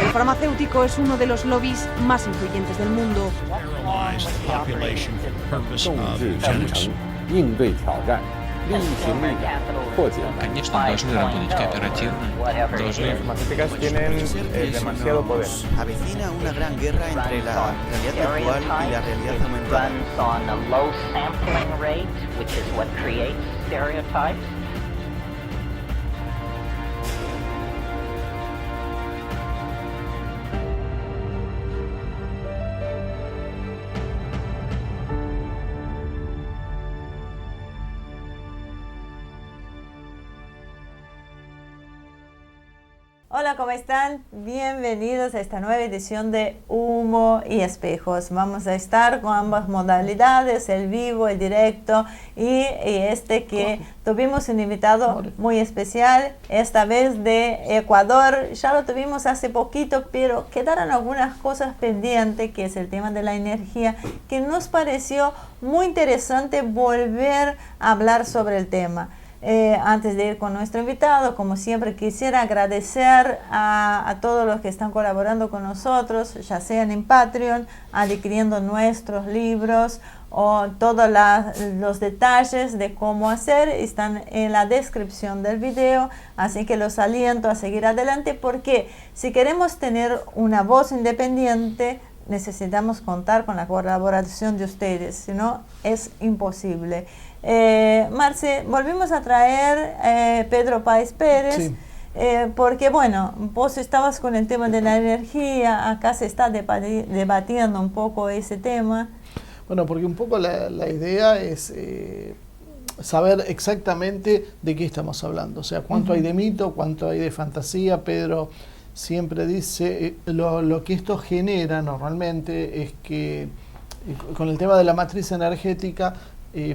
El farmacéutico es uno de los lobbies más influyentes del mundo. 应对挑战，力行力量，破解难题。 Конечно, должны работать кооперативно, должны... Las farmacéuticas tienen demasiado poder. Avecina una gran guerra entre la realidad virtual y la realidad aumentada. Hola, ¿cómo están? Bienvenidos a esta nueva edición de Humo y Espejos. Vamos a estar con ambas modalidades, el vivo, el directo y este que tuvimos un invitado muy especial, esta vez de Ecuador. Ya lo tuvimos hace poquito, pero quedaron algunas cosas pendientes, que es el tema de la energía, que nos pareció muy interesante volver a hablar sobre el tema. Antes de ir con nuestro invitado, como siempre, quisiera agradecer a todos los que están colaborando con nosotros, ya sean en Patreon, adquiriendo nuestros libros, o todos los detalles de cómo hacer están en la descripción del video, así que los aliento a seguir adelante, porque si queremos tener una voz independiente, necesitamos contar con la colaboración de ustedes, si no es imposible. Marce, volvimos a traer Pedro Páez Pérez, sí. Porque bueno, vos estabas con el tema de la energía, acá se está debatiendo un poco ese tema. Bueno, porque un poco la idea es saber exactamente de qué estamos hablando, o sea, cuánto hay de mito, cuánto hay de fantasía. Pedro siempre dice, lo que esto genera normalmente es que con el tema de la matriz energética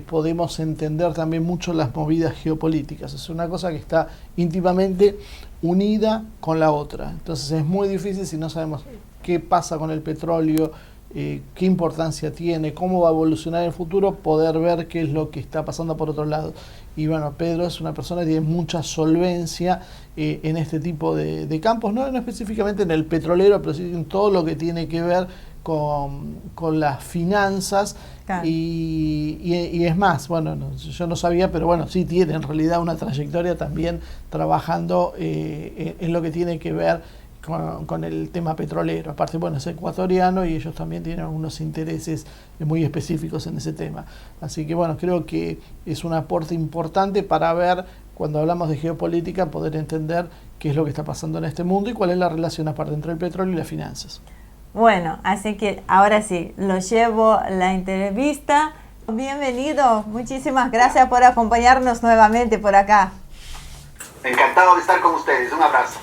podemos entender también mucho las movidas geopolíticas. Es una cosa que está íntimamente unida con la otra. Entonces es muy difícil, si no sabemos qué pasa con el petróleo, qué importancia tiene, cómo va a evolucionar en el futuro, poder ver qué es lo que está pasando por otro lado. Y bueno, Pedro es una persona que tiene mucha solvencia en este tipo de campos, no específicamente en el petrolero, pero sí en todo lo que tiene que ver con las finanzas. Claro. Y es más, bueno, yo no sabía, pero bueno, sí tiene en realidad una trayectoria también trabajando en lo que tiene que ver con el tema petrolero. Aparte, bueno, es ecuatoriano y ellos también tienen unos intereses muy específicos en ese tema. Así que bueno, creo que es un aporte importante para ver, cuando hablamos de geopolítica, poder entender qué es lo que está pasando en este mundo y cuál es la relación aparte entre el petróleo y las finanzas. Bueno, así que ahora sí, lo llevo la entrevista. Bienvenido, muchísimas gracias por acompañarnos nuevamente por acá. Encantado de estar con ustedes, un abrazo.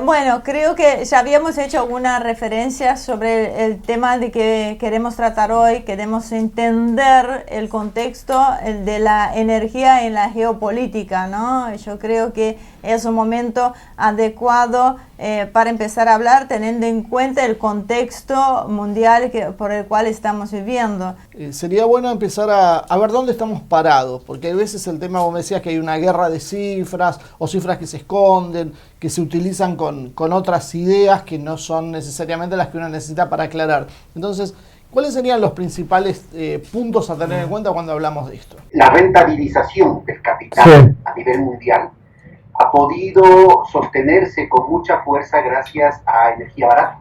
Bueno, creo que ya habíamos hecho alguna referencia sobre el tema de que queremos tratar hoy. Queremos entender el contexto de la energía en la geopolítica, ¿no? Yo creo que es un momento adecuado para empezar a hablar, teniendo en cuenta el contexto mundial por el cual estamos viviendo. Sería bueno empezar a ver dónde estamos parados, porque hay veces el tema, como decías, que hay una guerra de cifras, o cifras que se esconden, que se utilizan con otras ideas que no son necesariamente las que uno necesita para aclarar. Entonces, ¿cuáles serían los principales puntos a tener en cuenta cuando hablamos de esto? La rentabilización del capital a nivel mundial ha podido sostenerse con mucha fuerza gracias a energía barata.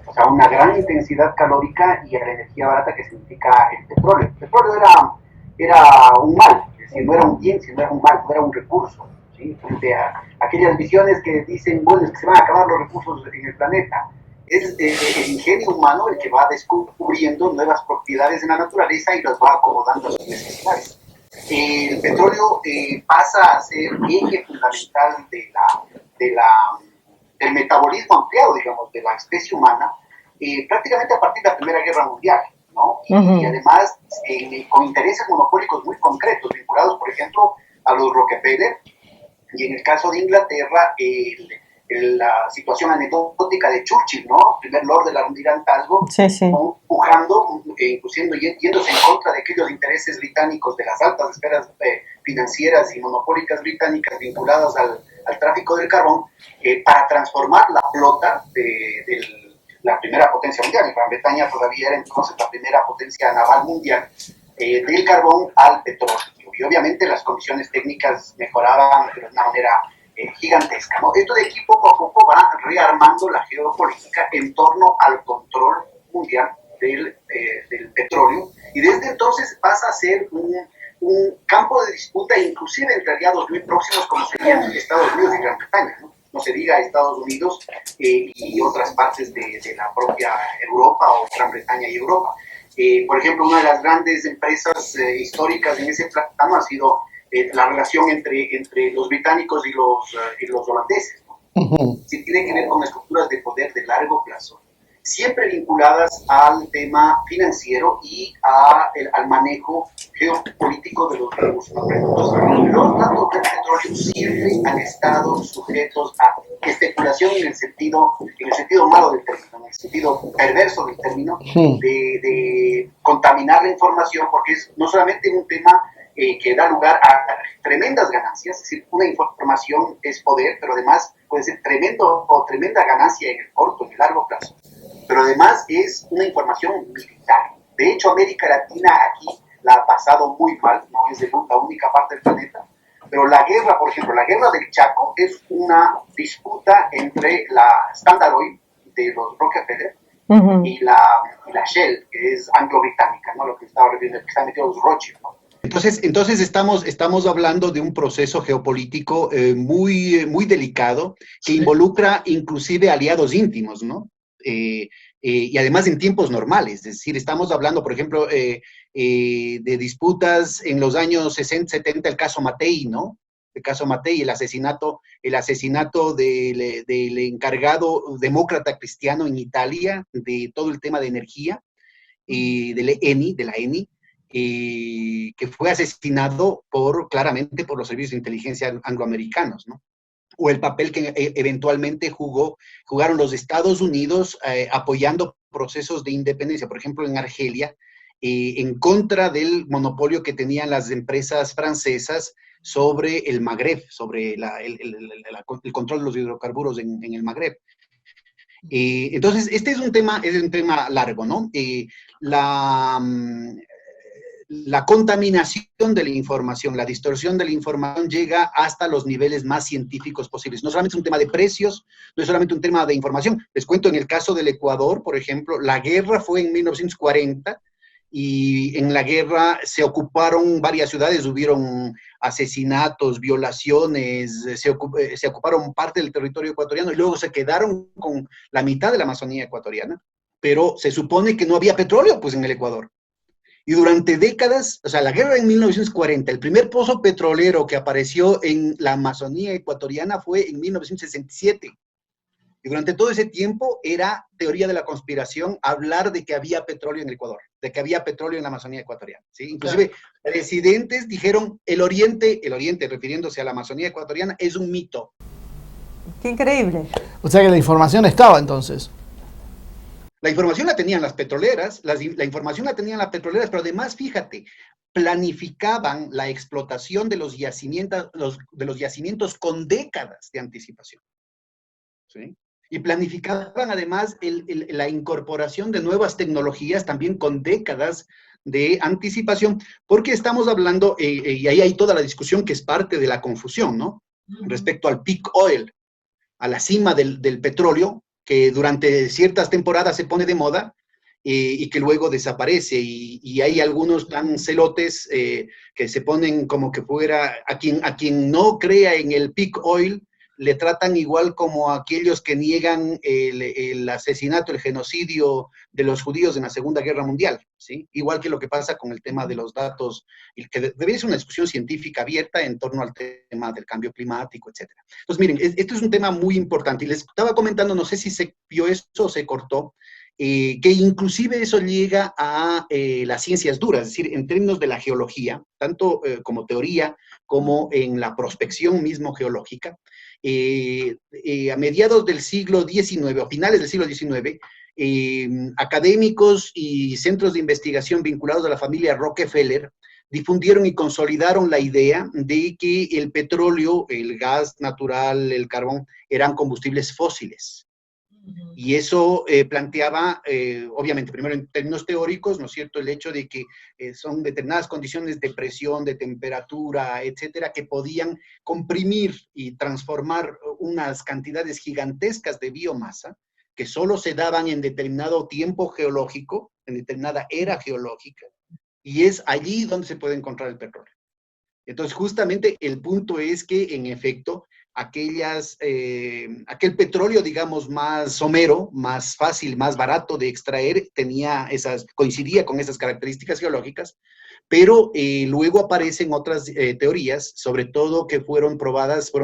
O sea, una gran intensidad calórica y a la energía barata, que significa el petróleo. El petróleo era un mal, es decir, no era un bien, sino era un mal, no era un recurso. ¿Sí? Frente a aquellas visiones que dicen, bueno, es que se van a acabar los recursos en el planeta. Es el ingenio humano el que va descubriendo nuevas propiedades de la naturaleza y las va acomodando a sus necesidades. El petróleo pasa a ser eje fundamental del metabolismo ampliado, digamos, de la especie humana, prácticamente a partir de la Primera Guerra Mundial, ¿no? Y además con intereses monopólicos muy concretos, vinculados, por ejemplo, a los Rockefeller, y en el caso de Inglaterra, la situación anecdótica de Churchill, ¿no? Primer Lord del Almirantazgo, empujando, inclusive yéndose en contra de aquellos intereses británicos de las altas esferas financieras y monopólicas británicas vinculadas al tráfico del carbón, para transformar la flota de la primera potencia mundial. Gran Bretaña todavía era entonces la primera potencia naval mundial, del carbón al petróleo. Y obviamente las condiciones técnicas mejoraban de una manera gigantesca, ¿no? Esto de aquí poco a poco va rearmando la geopolítica en torno al control mundial del petróleo, y desde entonces pasa a ser un campo de disputa inclusive entre aliados muy próximos como serían Estados Unidos y Gran Bretaña, ¿no? No se diga Estados Unidos y otras partes de la propia Europa, o Gran Bretaña y Europa. Por ejemplo, una de las grandes empresas históricas en ese plano ha sido la relación entre los británicos y los holandeses, ¿no? Sí, tiene que ver con estructuras de poder de largo plazo, siempre vinculadas al tema financiero y al manejo geopolítico de los recursos. Los datos del petróleo siempre han estado sujetos a especulación en el sentido malo del término, en el sentido perverso del término, de contaminar la información, porque es no solamente un tema que da lugar a tremendas ganancias, es decir, una información es poder, pero además puede ser tremenda ganancia en el corto, en el largo plazo, pero además es una información militar. De hecho, América Latina aquí la ha pasado muy mal, no es la única parte del planeta, pero la guerra, por ejemplo, la guerra del Chaco es una disputa entre la Standard Oil de los Rockefeller y la Shell, que es anglo-británica, ¿no? Lo que estaba refiriendo, que están metidos los Rothschild, ¿no? Entonces estamos hablando de un proceso geopolítico muy delicado, que involucra inclusive aliados íntimos, ¿no? Y además en tiempos normales, es decir, estamos hablando, por ejemplo, de disputas en los años 60, 70, el caso Mattei, ¿no? El caso Mattei, el asesinato del encargado demócrata cristiano en Italia, de todo el tema de energía, de la ENI, que fue asesinado claramente por los servicios de inteligencia angloamericanos, ¿no? O el papel que eventualmente jugaron los Estados Unidos apoyando procesos de independencia, por ejemplo, en Argelia, en contra del monopolio que tenían las empresas francesas sobre el Magreb, sobre el control de los hidrocarburos en el Magreb. Entonces, este es un tema largo, ¿no? La contaminación de la información, la distorsión de la información llega hasta los niveles más científicos posibles. No solamente es un tema de precios, no es solamente un tema de información. Les cuento, en el caso del Ecuador, por ejemplo, la guerra fue en 1940 y en la guerra se ocuparon varias ciudades, hubieron asesinatos, violaciones, se ocuparon parte del territorio ecuatoriano y luego se quedaron con la mitad de la Amazonía ecuatoriana, pero se supone que no había petróleo, pues, en el Ecuador. Y durante décadas, o sea, la guerra en 1940, el primer pozo petrolero que apareció en la Amazonía ecuatoriana fue en 1967. Y durante todo ese tiempo era teoría de la conspiración hablar de que había petróleo en el Ecuador, de que había petróleo en la Amazonía ecuatoriana, ¿sí? Inclusive presidentes dijeron, el oriente, refiriéndose a la Amazonía ecuatoriana, es un mito. ¡Qué increíble! O sea que la información estaba entonces. La información la tenían las petroleras, pero además, fíjate, planificaban la explotación de los yacimientos con décadas de anticipación, ¿sí? Y planificaban además la incorporación de nuevas tecnologías también con décadas de anticipación, porque estamos hablando, y ahí hay toda la discusión que es parte de la confusión, ¿no? Respecto al peak oil, a la cima del petróleo, que durante ciertas temporadas se pone de moda y que luego desaparece. Y hay algunos tan celotes que se ponen como que fuera, a quien no crea en el peak oil, le tratan igual como a aquellos que niegan el asesinato, el genocidio de los judíos en la Segunda Guerra Mundial, ¿sí? Igual que lo que pasa con el tema de los datos, y que debería ser una discusión científica abierta en torno al tema del cambio climático, etc. Entonces, miren, esto es un tema muy importante, y les estaba comentando, no sé si se vio esto o se cortó, que inclusive eso llega a las ciencias duras, es decir, en términos de la geología, tanto como teoría como en la prospección mismo geológica. A mediados del siglo XIX, a finales del siglo XIX, académicos y centros de investigación vinculados a la familia Rockefeller difundieron y consolidaron la idea de que el petróleo, el gas natural, el carbón, eran combustibles fósiles. Y eso planteaba, obviamente, primero en términos teóricos, ¿no es cierto?, el hecho de que son determinadas condiciones de presión, de temperatura, etcétera, que podían comprimir y transformar unas cantidades gigantescas de biomasa que solo se daban en determinado tiempo geológico, en determinada era geológica, y es allí donde se puede encontrar el petróleo. Entonces, justamente el punto es que, en efecto, aquel petróleo, digamos, más somero, más fácil, más barato de extraer, coincidía con esas características geológicas, pero luego aparecen otras teorías, sobre todo que fueron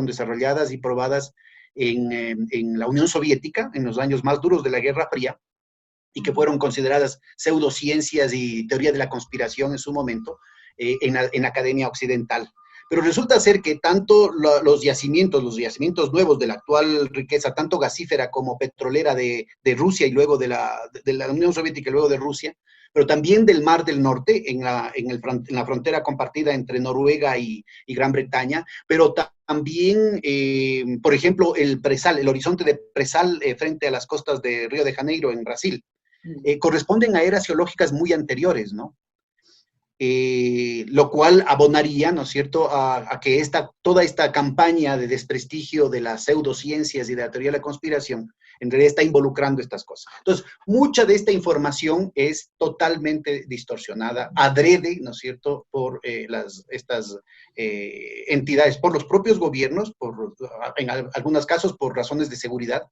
desarrolladas y probadas en la Unión Soviética, en los años más duros de la Guerra Fría, y que fueron consideradas pseudociencias y teoría de la conspiración en su momento en la academia occidental. Pero resulta ser que tanto los yacimientos nuevos de la actual riqueza, tanto gasífera como petrolera de Rusia y luego de la Unión Soviética y luego de Rusia, pero también del Mar del Norte, en la frontera compartida entre Noruega y Gran Bretaña, pero también, por ejemplo, el horizonte de presal frente a las costas de Río de Janeiro, en Brasil, corresponden a eras geológicas muy anteriores, ¿no? Lo cual abonaría, ¿no es cierto?, a que toda esta campaña de desprestigio de las pseudociencias y de la teoría de la conspiración en realidad está involucrando estas cosas. Entonces, mucha de esta información es totalmente distorsionada, adrede, ¿no es cierto?, por estas entidades, por los propios gobiernos, en algunos casos por razones de seguridad,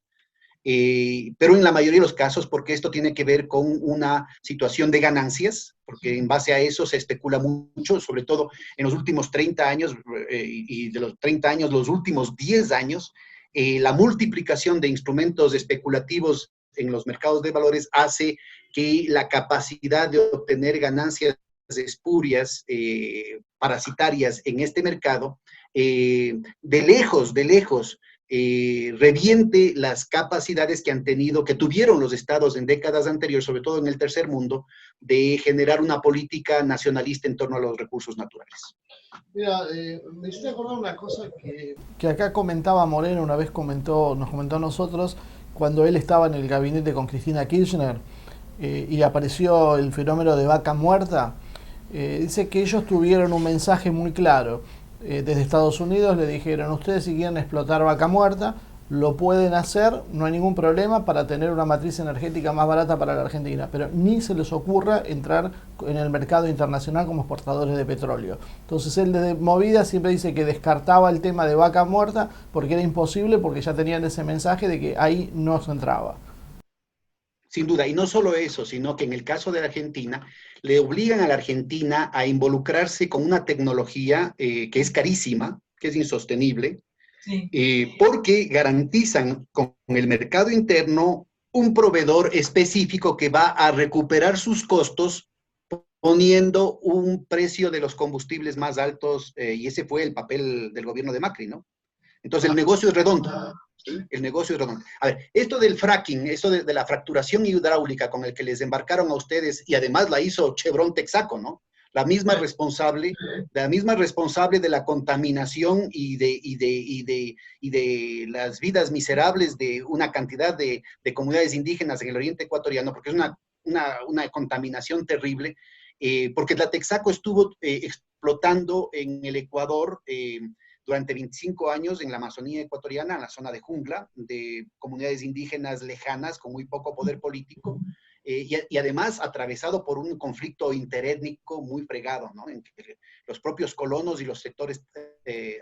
pero en la mayoría de los casos porque esto tiene que ver con una situación de ganancias, porque en base a eso se especula mucho, sobre todo en los últimos 30 años, y de los 30 años, los últimos 10 años, la multiplicación de instrumentos especulativos en los mercados de valores hace que la capacidad de obtener ganancias espurias, parasitarias en este mercado, de lejos, reviente las capacidades que tuvieron los estados en décadas anteriores, sobre todo en el tercer mundo, de generar una política nacionalista en torno a los recursos naturales. Mira, me hiciste acordar una cosa que acá comentaba Moreno, una vez nos comentó a nosotros, cuando él estaba en el gabinete con Cristina Kirchner, y apareció el fenómeno de vaca muerta. Dice que ellos tuvieron un mensaje muy claro. Desde Estados Unidos le dijeron: ustedes si quieren explotar vaca muerta, lo pueden hacer, no hay ningún problema, para tener una matriz energética más barata para la Argentina, pero ni se les ocurra entrar en el mercado internacional como exportadores de petróleo. Entonces él desde Movida siempre dice que descartaba el tema de vaca muerta porque era imposible, porque ya tenían ese mensaje de que ahí no se entraba. Sin duda, y no solo eso, sino que en el caso de la Argentina, le obligan a la Argentina a involucrarse con una tecnología que es carísima, que es insostenible, sí, porque garantizan con el mercado interno un proveedor específico que va a recuperar sus costos poniendo un precio de los combustibles más altos, y ese fue el papel del gobierno de Macri, ¿no? Entonces el negocio es redondo. ¿Sí? El negocio es redondo. A ver, esto del fracking, esto de la fracturación hidráulica con el que les embarcaron a ustedes, y además la hizo Chevron Texaco, ¿no? La misma responsable de la contaminación y de las vidas miserables de una cantidad de comunidades indígenas en el oriente ecuatoriano, porque es una contaminación terrible, porque la Texaco estuvo explotando en el Ecuador durante 25 años en la Amazonía ecuatoriana, en la zona de jungla, de comunidades indígenas lejanas, con muy poco poder político, y además atravesado por un conflicto interétnico muy fregado, ¿no? Entre los propios colonos y los sectores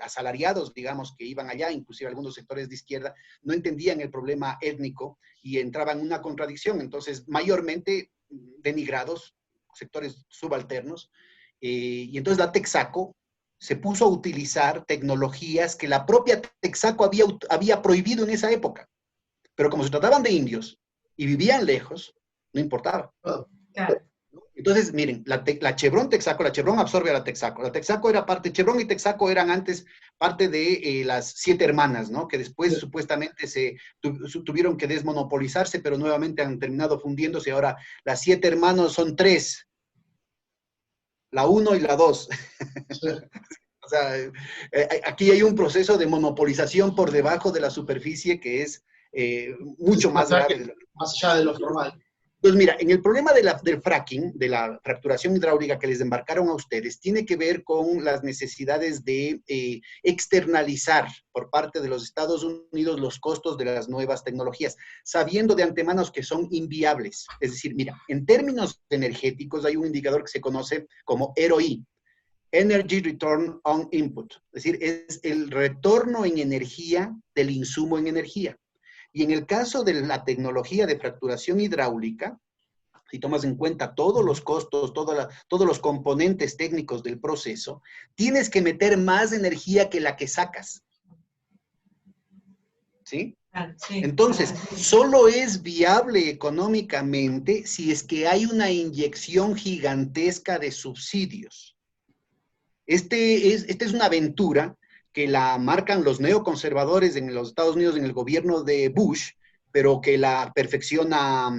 asalariados, digamos, que iban allá, inclusive algunos sectores de izquierda, no entendían el problema étnico y entraban en una contradicción. Entonces, mayormente denigrados, sectores subalternos, y entonces la Texaco se puso a utilizar tecnologías que la propia Texaco había prohibido en esa época. Pero como se trataban de indios y vivían lejos, no importaba. Claro. Entonces, miren, la Chevron Texaco, la Chevron absorbe a la Texaco. La Texaco era parte, Chevron y Texaco eran antes parte de las 7 hermanas, ¿no? Que después supuestamente tuvieron que desmonopolizarse, pero nuevamente han terminado fundiéndose. Ahora, las 7 hermanos son 3. La 1 y la 2. Sí. O sea, aquí hay un proceso de monopolización por debajo de la superficie que es mucho más grave. Más allá de lo normal. Pues mira, en el problema del fracking, de la fracturación hidráulica que les embarcaron a ustedes, tiene que ver con las necesidades de externalizar por parte de los Estados Unidos los costos de las nuevas tecnologías, sabiendo de antemano que son inviables. Es decir, mira, en términos energéticos hay un indicador que se conoce como ROI, Energy Return on Input. Es decir, es el retorno en energía del insumo en energía. Y en el caso de la tecnología de fracturación hidráulica, si tomas en cuenta todos los costos, todos los componentes técnicos del proceso, tienes que meter más energía que la que sacas. ¿Sí? Sí. Entonces, solo es viable económicamente si es que hay una inyección gigantesca de subsidios. Esta es una aventura que la marcan los neoconservadores en los Estados Unidos en el gobierno de Bush, pero que la perfecciona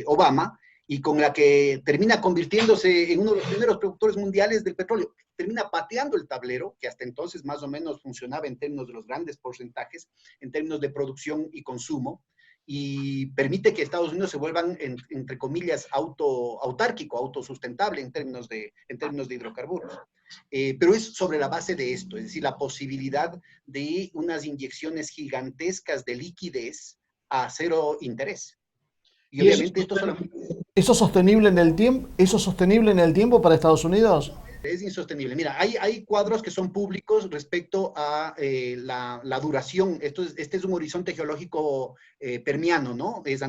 Obama, y con la que termina convirtiéndose en uno de los primeros productores mundiales del petróleo. Termina pateando el tablero, que hasta entonces más o menos funcionaba en términos de los grandes porcentajes, en términos de producción y consumo, y permite que Estados Unidos se vuelvan, entre comillas, autárquico, autosustentable en términos de hidrocarburos. Pero es sobre la base de esto, es decir, la posibilidad de unas inyecciones gigantescas de liquidez a cero interés. Y obviamente esto solamente... ¿Eso es sostenible en el tiempo? ¿Eso es sostenible en el tiempo para Estados Unidos? Es insostenible. Mira, hay cuadros que son públicos respecto a la duración. Este es un horizonte geológico permiano, ¿no? Es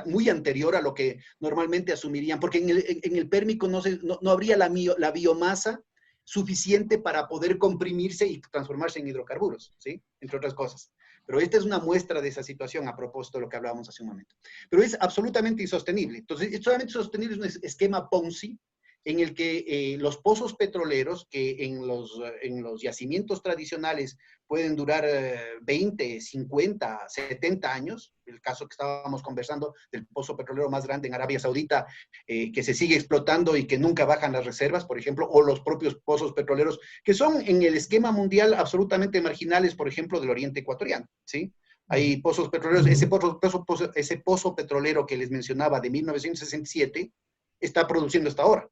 muy anterior a lo que normalmente asumirían, porque en el Pérmico no habría la biomasa suficiente para poder comprimirse y transformarse en hidrocarburos, ¿sí? Entre otras cosas. Pero esta es una muestra de esa situación a propósito de lo que hablábamos hace un momento. Pero es absolutamente insostenible. Entonces, solamente sostenible es un esquema Ponzi en el que los pozos petroleros, que en los yacimientos tradicionales pueden durar 20, 50, 70 años, el caso que estábamos conversando del pozo petrolero más grande en Arabia Saudita, que se sigue explotando y que nunca bajan las reservas, por ejemplo, o los propios pozos petroleros, que son en el esquema mundial absolutamente marginales, por ejemplo, del Oriente Ecuatoriano, ¿sí? Hay pozos petroleros, ese pozo petrolero que les mencionaba de 1967 está produciendo hasta ahora.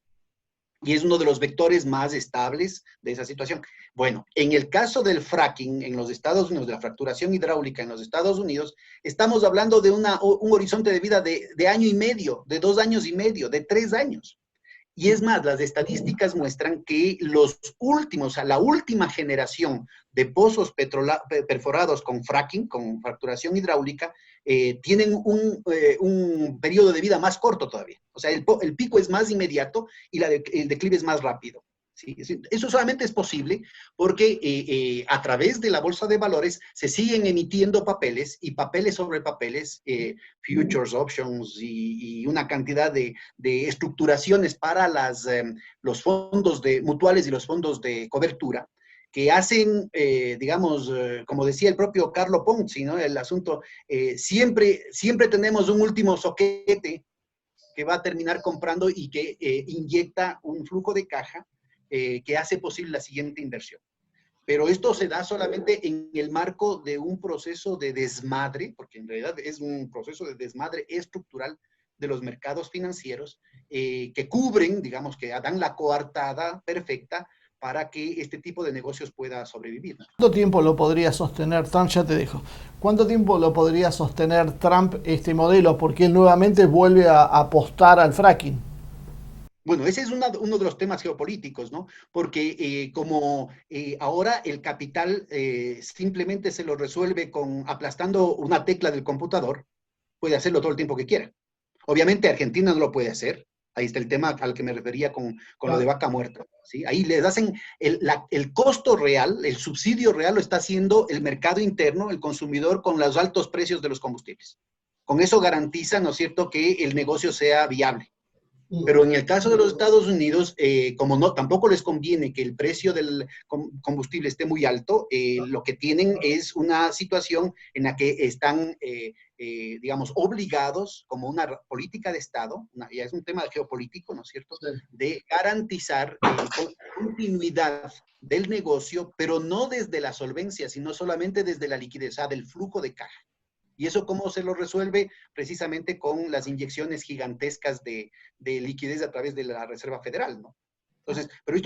Y es uno de los vectores más estables de esa situación. Bueno, en el caso del fracking en los Estados Unidos, de la fracturación hidráulica en los Estados Unidos, estamos hablando de un horizonte de vida de año y medio, de 2 años y medio, de 3 años. Y es más, las estadísticas muestran que los últimos, la última generación de pozos perforados con fracking, con fracturación hidráulica, tienen un periodo de vida más corto todavía. O sea, el pico es más inmediato y el declive es más rápido. ¿Sí? Eso solamente es posible porque a través de la bolsa de valores se siguen emitiendo papeles y papeles sobre papeles, futures, options y una cantidad de estructuraciones para los fondos mutuales y los fondos de cobertura que hacen, digamos, como decía el propio Carlo Ponzi, ¿no? El asunto, siempre tenemos un último soquete que va a terminar comprando y que inyecta un flujo de caja que hace posible la siguiente inversión. Pero esto se da solamente en el marco de un proceso de desmadre, porque en realidad es un proceso de desmadre estructural de los mercados financieros que cubren, digamos, que dan la coartada perfecta para que este tipo de negocios pueda sobrevivir. ¿Cuánto tiempo lo podría sostener Trump? Ya te dejo. ¿Cuánto tiempo lo podría sostener Trump este modelo? Porque él nuevamente vuelve a apostar al fracking. Bueno, ese es uno de los temas geopolíticos, ¿no? Porque como ahora el capital simplemente se lo resuelve aplastando una tecla del computador, puede hacerlo todo el tiempo que quiera. Obviamente Argentina no lo puede hacer. Ahí está el tema al que me refería con lo de vaca muerta, ¿sí? Ahí les hacen el costo real, el subsidio real lo está haciendo el mercado interno, el consumidor, con los altos precios de los combustibles. con eso garantiza, ¿no es cierto?, que el negocio sea viable. Pero en el caso de los Estados Unidos, como no, tampoco les conviene que el precio del combustible esté muy alto, lo que tienen es una situación en la que están, digamos, obligados, como una política de Estado, ya es un tema geopolítico, ¿no es cierto?, de garantizar continuidad del negocio, pero no desde la solvencia, sino solamente desde la liquidez, o sea, del flujo de caja. ¿Y eso cómo se lo resuelve? Precisamente con las inyecciones gigantescas de liquidez a través de la Reserva Federal, ¿no? Entonces, pero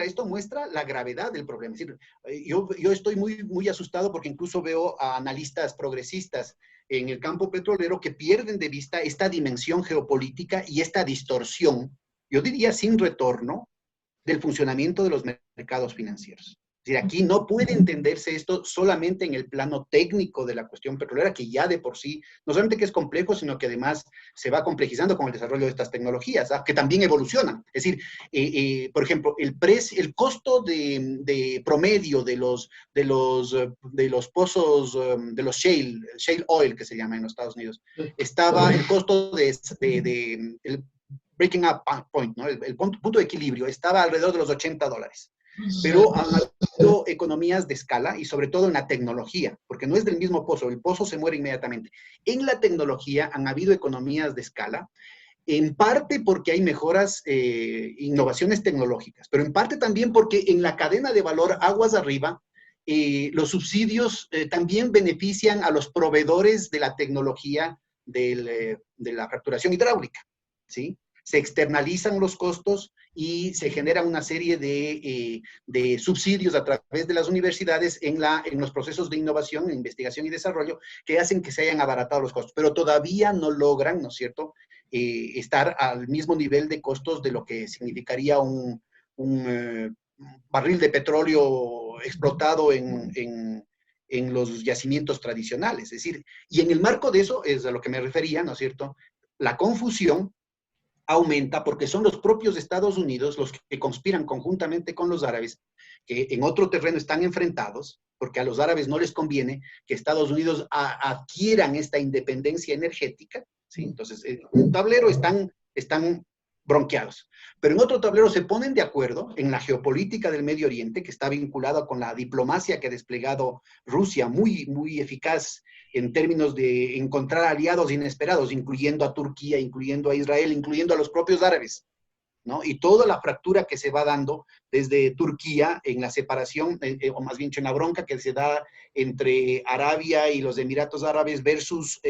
esto muestra la gravedad del problema. Es decir, yo estoy muy asustado porque incluso veo a analistas progresistas en el campo petrolero que pierden de vista esta dimensión geopolítica y esta distorsión, yo diría sin retorno, del funcionamiento de los mercados financieros. Es decir, aquí no puede entenderse esto solamente en el plano técnico de la cuestión petrolera, que ya de por sí, no solamente que es complejo, sino que además se va complejizando con el desarrollo de estas tecnologías, que también evolucionan. Es decir, por ejemplo, el costo de promedio de los pozos, de los shale oil, que se llama en los Estados Unidos, estaba el costo el breaking up point, ¿no? El punto de equilibrio, estaba alrededor de los $80. Pero han habido economías de escala y sobre todo en la tecnología, porque no es del mismo pozo, el pozo se muere inmediatamente. En la tecnología han habido economías de escala, en parte porque hay mejoras, innovaciones tecnológicas, pero en parte también porque en la cadena de valor aguas arriba, los subsidios también benefician a los proveedores de la travectura de la fracturación hidráulica, ¿sí? Se externalizan los costos y se genera una serie de subsidios a través de las universidades en los procesos de innovación, investigación y desarrollo que hacen que se hayan abaratado los costos, pero todavía no logran, ¿no es cierto?, estar al mismo nivel de costos de lo que significaría un barril de petróleo explotado en los yacimientos tradicionales. Es decir, y en el marco de eso es a lo que me refería, ¿no es cierto?, la confusión aumenta porque son los propios Estados Unidos los que conspiran conjuntamente con los árabes, que en otro terreno están enfrentados, porque a los árabes no les conviene que Estados Unidos adquieran esta independencia energética, ¿sí? Entonces, en un tablero están bronqueados, pero en otro tablero se ponen de acuerdo en la geopolítica del Medio Oriente, que está vinculada con la diplomacia que ha desplegado Rusia, muy eficaz en términos de encontrar aliados inesperados, incluyendo a Turquía, incluyendo a Israel, incluyendo a los propios árabes, ¿no? Y toda la fractura que se va dando desde Turquía en la separación, o más bien en la bronca que se da entre Arabia y los Emiratos Árabes versus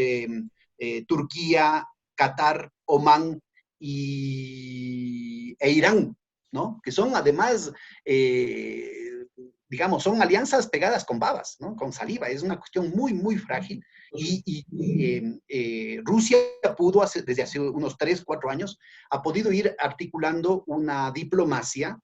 Turquía, Qatar, Omán e Irán, ¿no? Que son además, digamos, son alianzas pegadas con babas, ¿no? Con saliva. Es una cuestión muy frágil. Rusia pudo, desde hace unos 3, 4 años, ha podido ir articulando una diplomacia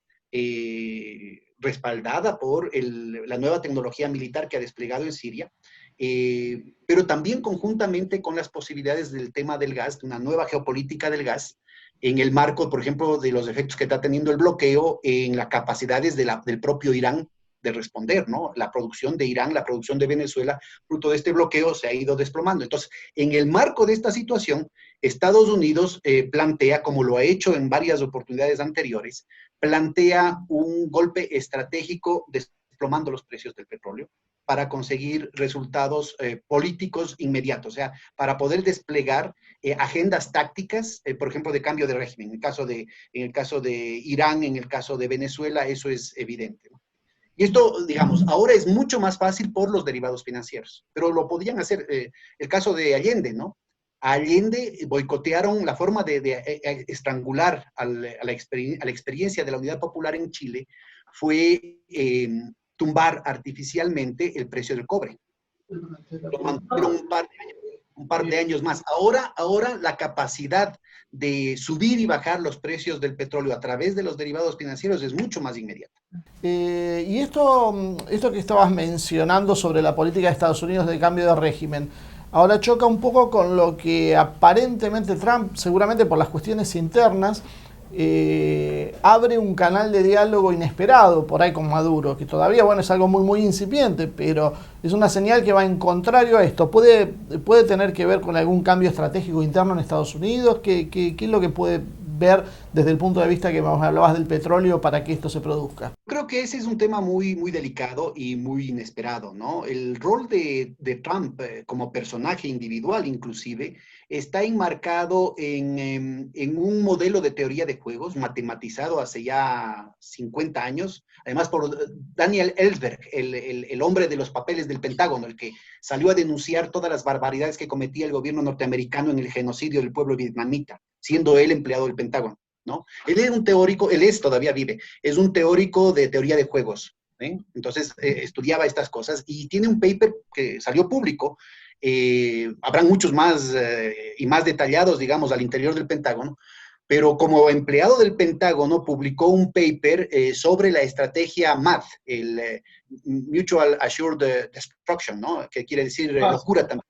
respaldada por la nueva tecnología militar que ha desplegado en Siria, pero también conjuntamente con las posibilidades del tema del gas, de una nueva geopolítica del gas, en el marco, por ejemplo, de los efectos que está teniendo el bloqueo en las capacidades del propio Irán de responder, ¿no? La producción de Irán, la producción de Venezuela, fruto de este bloqueo, se ha ido desplomando. Entonces, en el marco de esta situación, Estados Unidos plantea, como lo ha hecho en varias oportunidades anteriores, plantea un golpe estratégico desplomando los precios del petróleo para conseguir resultados políticos inmediatos, o sea, para poder desplegar agendas tácticas, por ejemplo, de cambio de régimen. En el caso de Irán, en el caso de Venezuela, eso es evidente, ¿no? Y esto, digamos, ahora es mucho más fácil por los derivados financieros, pero lo podían hacer, el caso de Allende, ¿no? A Allende boicotearon la forma de estrangular a la experiencia de la Unidad Popular en Chile, fue tumbar artificialmente el precio del cobre. Lo mantuvieron un par de años más. Ahora la capacidad de subir y bajar los precios del petróleo a través de los derivados financieros es mucho más inmediata. Y esto que estabas mencionando sobre la política de Estados Unidos de cambio de régimen, ahora choca un poco con lo que aparentemente Trump, seguramente por las cuestiones internas, abre un canal de diálogo inesperado por ahí con Maduro, que todavía, bueno, es algo muy incipiente, pero es una señal que va en contrario a esto. ¿Puede tener que ver con algún cambio estratégico interno en Estados Unidos? ¿Qué es lo que puede ver desde el punto de vista que hablabas del petróleo para que esto se produzca? Creo que ese es un tema muy delicado y muy inesperado, ¿no? El rol de Trump como personaje individual, inclusive, está enmarcado en un modelo de teoría de juegos matematizado hace ya 50 años, además por Daniel Ellsberg, el hombre de los papeles del Pentágono, el que salió a denunciar todas las barbaridades que cometía el gobierno norteamericano en el genocidio del pueblo vietnamita, siendo él empleado del Pentágono, ¿no? Él es un teórico, todavía vive, es un teórico de teoría de juegos, ¿eh? Entonces estudiaba estas cosas y tiene un paper que salió público, habrán muchos más y más detallados, digamos, al interior del Pentágono, pero como empleado del Pentágono publicó un paper sobre la estrategia MAD, el Mutual Assured Destruction, ¿no? Que quiere decir locura también,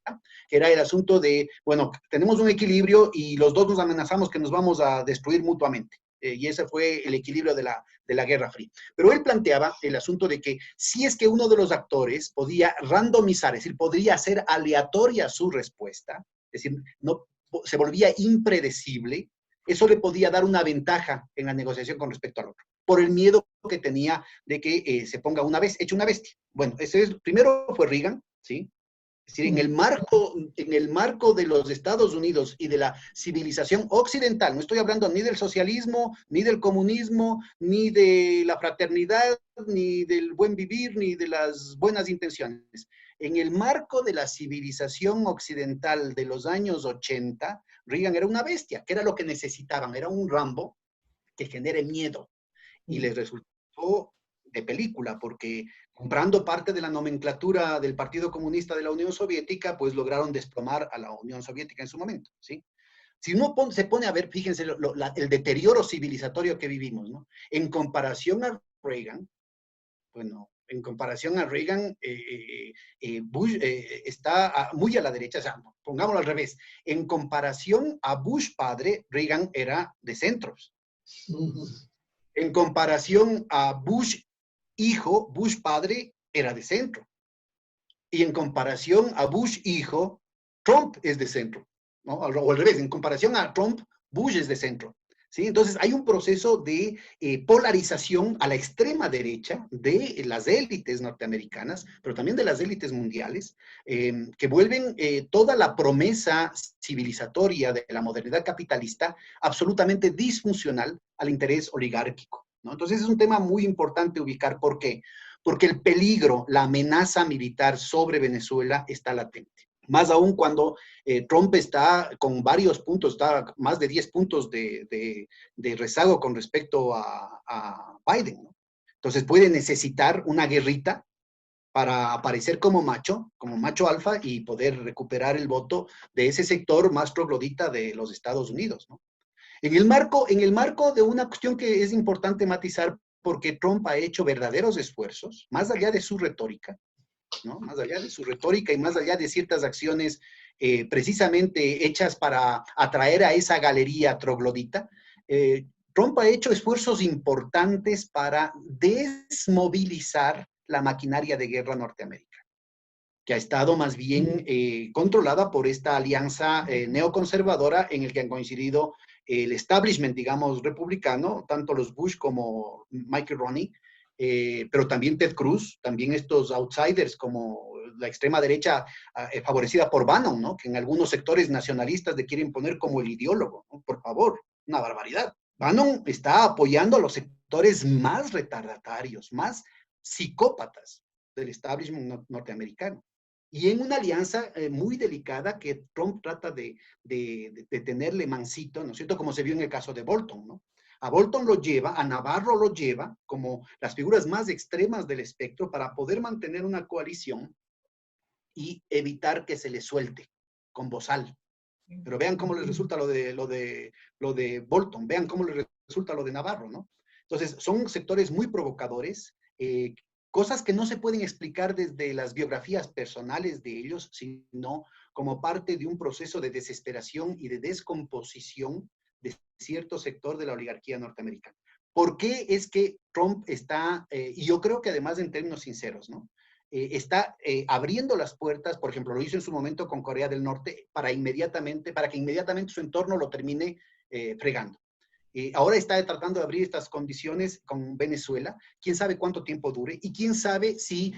¿no? Que era el asunto de, bueno, tenemos un equilibrio y los dos nos amenazamos que nos vamos a destruir mutuamente. Y ese fue el equilibrio de la Guerra Fría. Pero él planteaba el asunto de que si es que uno de los actores podía randomizar, es decir, podría hacer aleatoria su respuesta, es decir, no, se volvía impredecible, eso le podía dar una ventaja en la negociación con respecto al otro, por el miedo que tenía de que se ponga hecho una bestia. Bueno, primero fue Reagan, ¿sí? Es decir, en el marco de los Estados Unidos y de la civilización occidental, no estoy hablando ni del socialismo, ni del comunismo, ni de la fraternidad, ni del buen vivir, ni de las buenas intenciones. En el marco de la civilización occidental de los años 80, Reagan era una bestia, que era lo que necesitaban, era un Rambo que genere miedo. Y les resultó de película, porque comprando parte de la nomenclatura del Partido Comunista de la Unión Soviética, pues lograron desplomar a la Unión Soviética en su momento, ¿sí? Si uno se pone a ver, fíjense, el deterioro civilizatorio que vivimos, ¿no? En comparación a Reagan, bueno, en comparación a Reagan, Bush está muy a la derecha, o sea, pongámoslo al revés. En comparación a Bush padre, Reagan era de centros. En comparación a Bush hijo, Bush padre era de centro. Y en comparación a Bush hijo, Trump es de centro, ¿no? O al revés, en comparación a Trump, Bush es de centro, ¿sí? Entonces hay un proceso de polarización a la extrema derecha de las élites norteamericanas, pero también de las élites mundiales, que vuelven toda la promesa civilizatoria de la modernidad capitalista absolutamente disfuncional al interés oligárquico, ¿no? Entonces es un tema muy importante ubicar. ¿Por qué? Porque el peligro, la amenaza militar sobre Venezuela está latente. Más aún cuando Trump está con varios puntos, está más de 10 puntos de rezago con respecto a Biden, ¿no? Entonces puede necesitar una guerrita para aparecer como macho alfa y poder recuperar el voto de ese sector más troglodita de los Estados Unidos, ¿no? En el marco de una cuestión que es importante matizar, porque Trump ha hecho verdaderos esfuerzos, más allá de su retórica, ¿no? Más allá de su retórica y más allá de ciertas acciones precisamente hechas para atraer a esa galería troglodita, Trump ha hecho esfuerzos importantes para desmovilizar la maquinaria de guerra norteamericana, que ha estado más bien controlada por esta alianza neoconservadora en el que han coincidido el establishment, digamos, republicano, tanto los Bush como Michael Romney, pero también Ted Cruz, también estos outsiders como la extrema derecha favorecida por Bannon, ¿no? Que en algunos sectores nacionalistas le quieren poner como el ideólogo, ¿no? Por favor, una barbaridad. Bannon está apoyando a los sectores más retardatarios, más psicópatas del establishment norteamericano. Y en una alianza muy delicada que Trump trata de tenerle mansito, ¿no es cierto? Como se vio en el caso de Bolton, ¿no? A Bolton lo lleva, a Navarro lo lleva como las figuras más extremas del espectro para poder mantener una coalición y evitar que se le suelte con bozal. Pero vean cómo les resulta lo de Bolton, vean cómo les resulta lo de Navarro, ¿no? Entonces, son sectores muy provocadores, cosas que no se pueden explicar desde las biografías personales de ellos, sino como parte de un proceso de desesperación y de descomposición de cierto sector de la oligarquía norteamericana. ¿Por qué es que Trump está, y yo creo que además en términos sinceros, ¿no? Está abriendo las puertas, por ejemplo, lo hizo en su momento con Corea del Norte, para que inmediatamente su entorno lo termine fregando. Ahora está tratando de abrir estas condiciones con Venezuela. Quién sabe cuánto tiempo dure y quién sabe si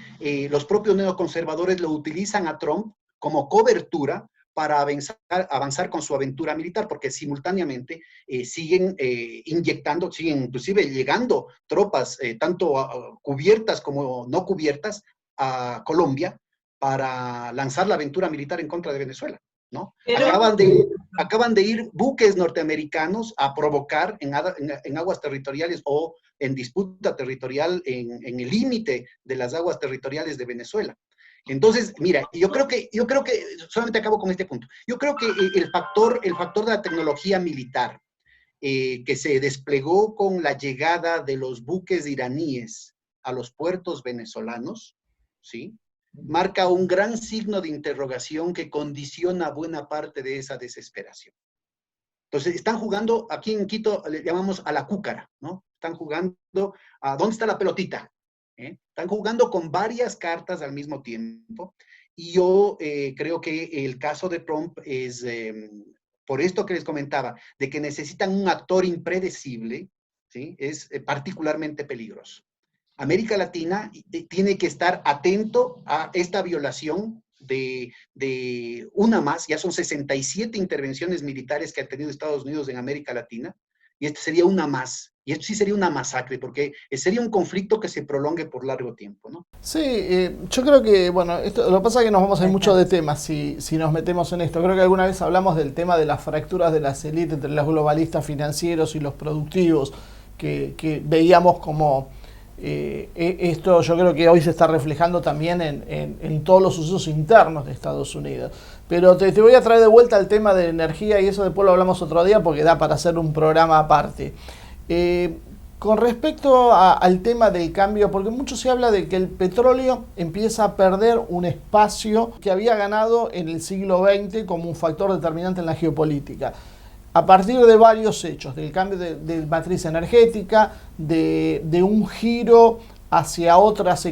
los propios neoconservadores lo utilizan a Trump como cobertura para avanzar con su aventura militar, porque simultáneamente siguen inyectando, siguen inclusive llegando tropas, tanto cubiertas como no cubiertas, a Colombia para lanzar la aventura militar en contra de Venezuela, ¿no? Pero, Acaban de ir buques norteamericanos a provocar en aguas territoriales o en disputa territorial en el límite de las aguas territoriales de Venezuela. Entonces, mira, yo creo que, solamente acabo con este punto, yo creo que el factor de la tecnología militar que se desplegó con la llegada de los buques iraníes a los puertos venezolanos, ¿sí?, marca un gran signo de interrogación que condiciona buena parte de esa desesperación. Entonces, están jugando, aquí en Quito le llamamos a la cúcara, ¿no? Están jugando a ¿dónde está la pelotita? Están jugando con varias cartas al mismo tiempo, y yo creo que el caso de Trump es, por esto que les comentaba, de que necesitan un actor impredecible, ¿sí?, es particularmente peligroso. América Latina tiene que estar atento a esta violación de una más, ya son 67 intervenciones militares que ha tenido Estados Unidos en América Latina, y esta sería una más, y esto sí sería una masacre, porque sería un conflicto que se prolongue por largo tiempo, ¿no? Sí, yo creo que, bueno, lo que pasa es que nos vamos a ir mucho de temas si nos metemos en esto. Creo que alguna vez hablamos del tema de las fracturas de las élites entre los globalistas financieros y los productivos, que veíamos como... esto yo creo que hoy se está reflejando también en todos los sucesos internos de Estados Unidos. Pero te voy a traer de vuelta al tema de energía, y eso después lo hablamos otro día porque da para hacer un programa aparte. Con respecto al tema del cambio, porque mucho se habla de que el petróleo empieza a perder un espacio que había ganado en el siglo XX como un factor determinante en la geopolítica, a partir de varios hechos, del cambio de matriz energética, de un giro hacia otras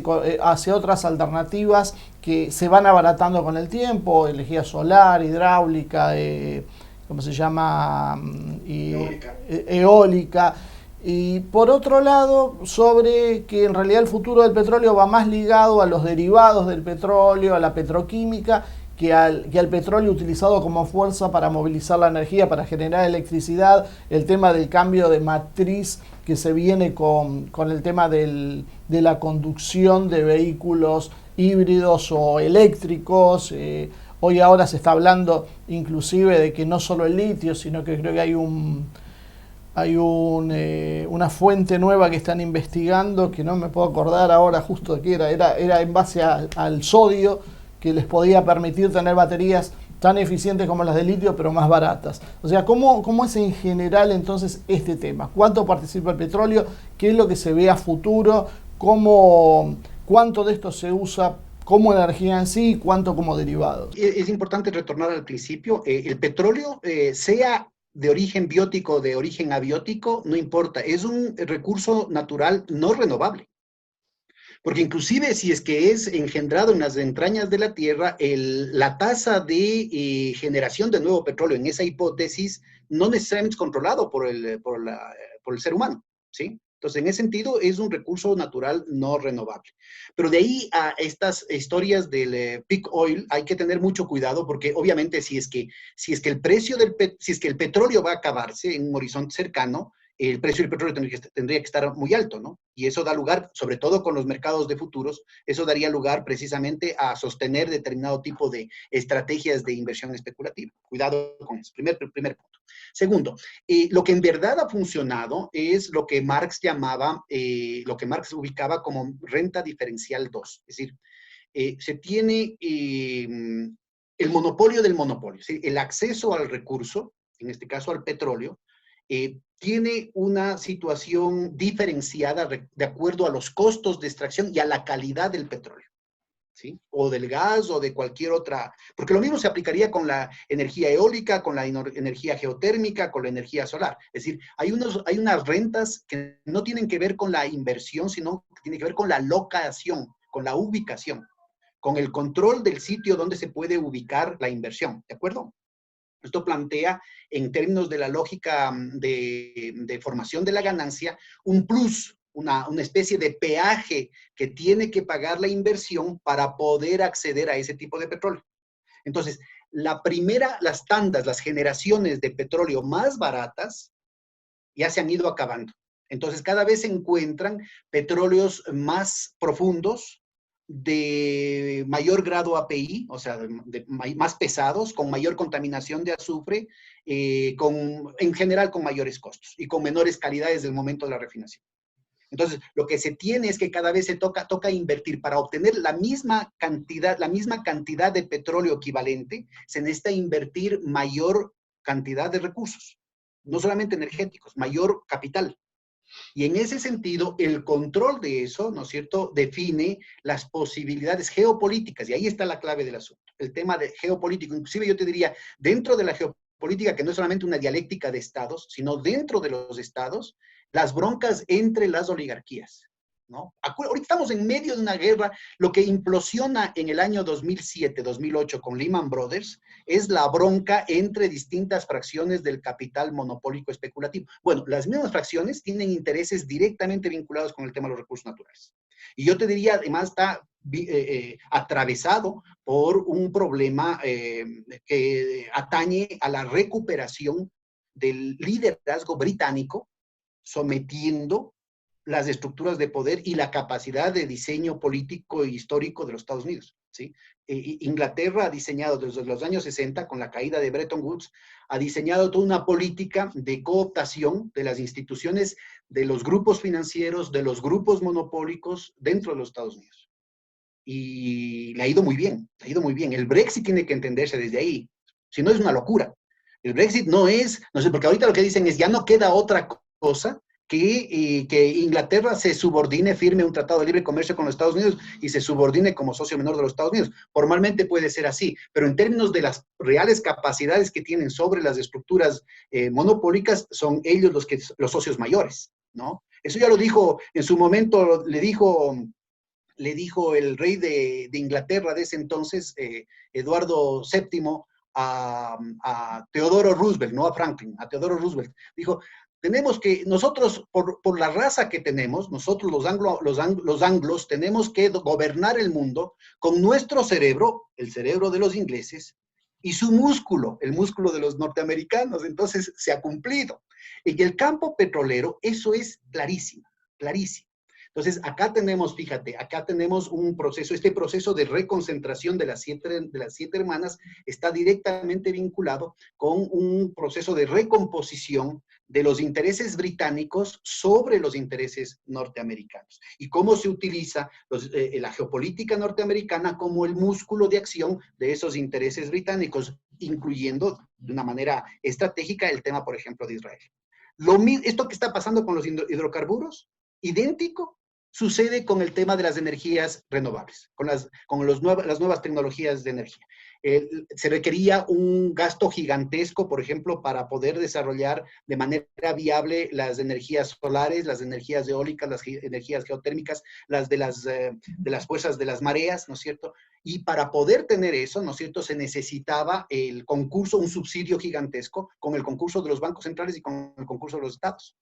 alternativas que se van abaratando con el tiempo, energía solar, hidráulica, ¿cómo se llama? Eólica. Y por otro lado, sobre que en realidad el futuro del petróleo va más ligado a los derivados del petróleo, a la petroquímica, que al petróleo utilizado como fuerza para movilizar la energía, para generar electricidad, el tema del cambio de matriz que se viene con el tema de la conducción de vehículos híbridos o eléctricos. Hoy ahora se está hablando inclusive de que no solo el litio, sino que creo que hay una fuente nueva que están investigando, que no me puedo acordar ahora justo de qué era en base al sodio, que les podía permitir tener baterías tan eficientes como las de litio, pero más baratas. O sea, ¿cómo es en general entonces este tema? ¿Cuánto participa el petróleo? ¿Qué es lo que se ve a futuro? ¿Cuánto de esto se usa como energía en sí y cuánto como derivado? Es importante retornar al principio. El petróleo, sea de origen biótico o de origen abiótico, no importa. Es un recurso natural no renovable. Porque inclusive si es que es engendrado en las entrañas de la Tierra, la tasa de generación de nuevo petróleo en esa hipótesis no necesariamente es controlado por el ser humano, ¿sí? Entonces, en ese sentido, es un recurso natural no renovable. Pero de ahí a estas historias del peak oil, hay que tener mucho cuidado, porque obviamente si es que el petróleo va a acabarse en un horizonte cercano, el precio del petróleo tendría que estar muy alto, ¿no? Y eso da lugar, sobre todo con los mercados de futuros, eso daría lugar precisamente a sostener determinado tipo de estrategias de inversión especulativa. Cuidado con eso, primer punto. Segundo, lo que en verdad ha funcionado es lo que Marx ubicaba como renta diferencial 2. Es decir, se tiene el monopolio del monopolio, ¿sí? El acceso al recurso, en este caso al petróleo, tiene una situación diferenciada de acuerdo a los costos de extracción y a la calidad del petróleo. ¿sí? O del gas o de cualquier otra, porque lo mismo se aplicaría con la energía eólica, con la energía geotérmica, con la energía solar. Es decir, hay unas rentas que no tienen que ver con la inversión, sino que tienen que ver con la locación, con la ubicación, con el control del sitio donde se puede ubicar la inversión, ¿de acuerdo? Esto plantea, en términos de la lógica de formación de la ganancia, un plus, una especie de peaje que tiene que pagar la inversión para poder acceder a ese tipo de petróleo. Entonces, las tandas, las generaciones de petróleo más baratas ya se han ido acabando. Entonces, cada vez se encuentran petróleos más profundos, de mayor grado API, o sea, más pesados, con mayor contaminación de azufre, en general con mayores costos y con menores calidades del momento de la refinación. Entonces, lo que se tiene es que cada vez se toca invertir para obtener la misma cantidad de petróleo equivalente, se necesita invertir mayor cantidad de recursos, no solamente energéticos, mayor capital. Y en ese sentido, el control de eso, ¿no es cierto?, define las posibilidades geopolíticas, y ahí está la clave del asunto, el tema de geopolítico. Inclusive yo te diría, dentro de la geopolítica, que no es solamente una dialéctica de estados, sino dentro de los estados, las broncas entre las oligarquías, ¿no? Ahorita estamos en medio de una guerra. Lo que implosiona en el año 2007-2008 con Lehman Brothers es la bronca entre distintas fracciones del capital monopólico especulativo. Bueno, las mismas fracciones tienen intereses directamente vinculados con el tema de los recursos naturales. Y yo te diría, además, está atravesado por un problema que atañe a la recuperación del liderazgo británico, sometiendo las estructuras de poder y la capacidad de diseño político e histórico de los Estados Unidos, ¿sí? Inglaterra ha diseñado desde los años 60, con la caída de Bretton Woods, ha diseñado toda una política de cooptación de las instituciones, de los grupos financieros, de los grupos monopólicos dentro de los Estados Unidos. Y le ha ido muy bien, le ha ido muy bien. El Brexit tiene que entenderse desde ahí, si no es una locura. El Brexit no sé, porque ahorita lo que dicen es ya no queda otra cosa que Inglaterra se subordine, firme un tratado de libre comercio con los Estados Unidos y se subordine como socio menor de los Estados Unidos. Formalmente puede ser así, pero en términos de las reales capacidades que tienen sobre las estructuras monopólicas, son ellos los socios mayores, ¿no? Eso ya lo dijo, en su momento le dijo el rey de Inglaterra de ese entonces, Eduardo VII, a Teodoro Roosevelt, no a Franklin, a Teodoro Roosevelt. Dijo, nosotros, por la raza que tenemos, nosotros los anglos, tenemos que gobernar el mundo con nuestro cerebro, el cerebro de los ingleses, y su músculo, el músculo de los norteamericanos. Entonces, se ha cumplido. En el campo petrolero, eso es clarísimo, clarísimo. Entonces, acá tenemos, fíjate, acá tenemos un proceso, este proceso de reconcentración de las siete hermanas está directamente vinculado con un proceso de recomposición de los intereses británicos sobre los intereses norteamericanos. Y cómo se utiliza la geopolítica norteamericana como el músculo de acción de esos intereses británicos, incluyendo de una manera estratégica el tema, por ejemplo, de Israel. Esto que está pasando con los hidrocarburos, idéntico, sucede con el tema de las energías renovables, con las nuevas tecnologías de energía. Se requería un gasto gigantesco, por ejemplo, para poder desarrollar de manera viable las energías solares, las energías eólicas, las energías geotérmicas, las de las fuerzas de las mareas, ¿no es cierto? Y para poder tener eso, ¿no es cierto?, se necesitaba el concurso, un subsidio gigantesco, con el concurso de los bancos centrales y con el concurso de los estados.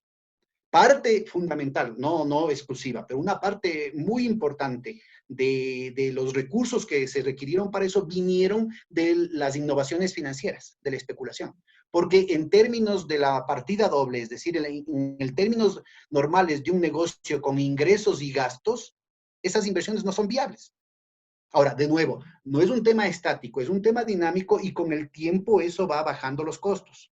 Parte fundamental, no exclusiva, pero una parte muy importante de los recursos que se requirieron para eso vinieron de las innovaciones financieras, de la especulación. Porque en términos de la partida doble, es decir, en términos normales de un negocio con ingresos y gastos, esas inversiones no son viables. Ahora, de nuevo, no es un tema estático, es un tema dinámico y con el tiempo eso va bajando los costos.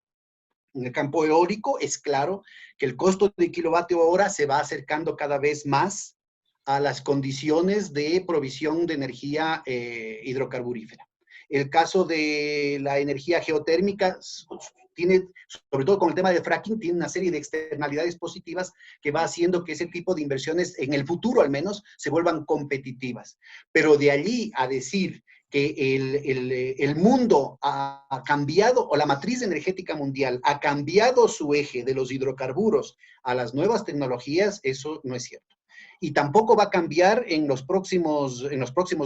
En el campo eólico es claro que el costo de kilovatio hora se va acercando cada vez más a las condiciones de provisión de energía hidrocarburífera. El caso de la energía geotérmica tiene, sobre todo con el tema del fracking, tiene una serie de externalidades positivas que va haciendo que ese tipo de inversiones, en el futuro al menos, se vuelvan competitivas. Pero de allí a decir que el mundo ha cambiado, o la matriz energética mundial ha cambiado su eje de los hidrocarburos a las nuevas tecnologías, eso no es cierto. Y tampoco va a cambiar en los próximos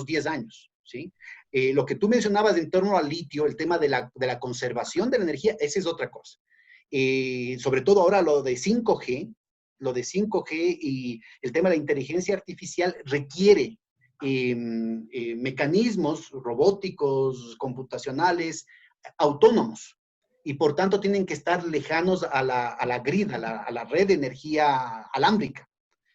10 años, ¿sí? Lo que tú mencionabas en torno al litio, el tema de la conservación de la energía, esa es otra cosa. Sobre todo ahora lo de 5G y el tema de la inteligencia artificial requiere mecanismos robóticos, computacionales, autónomos, y por tanto tienen que estar lejanos a la grid, a la red de energía alámbrica.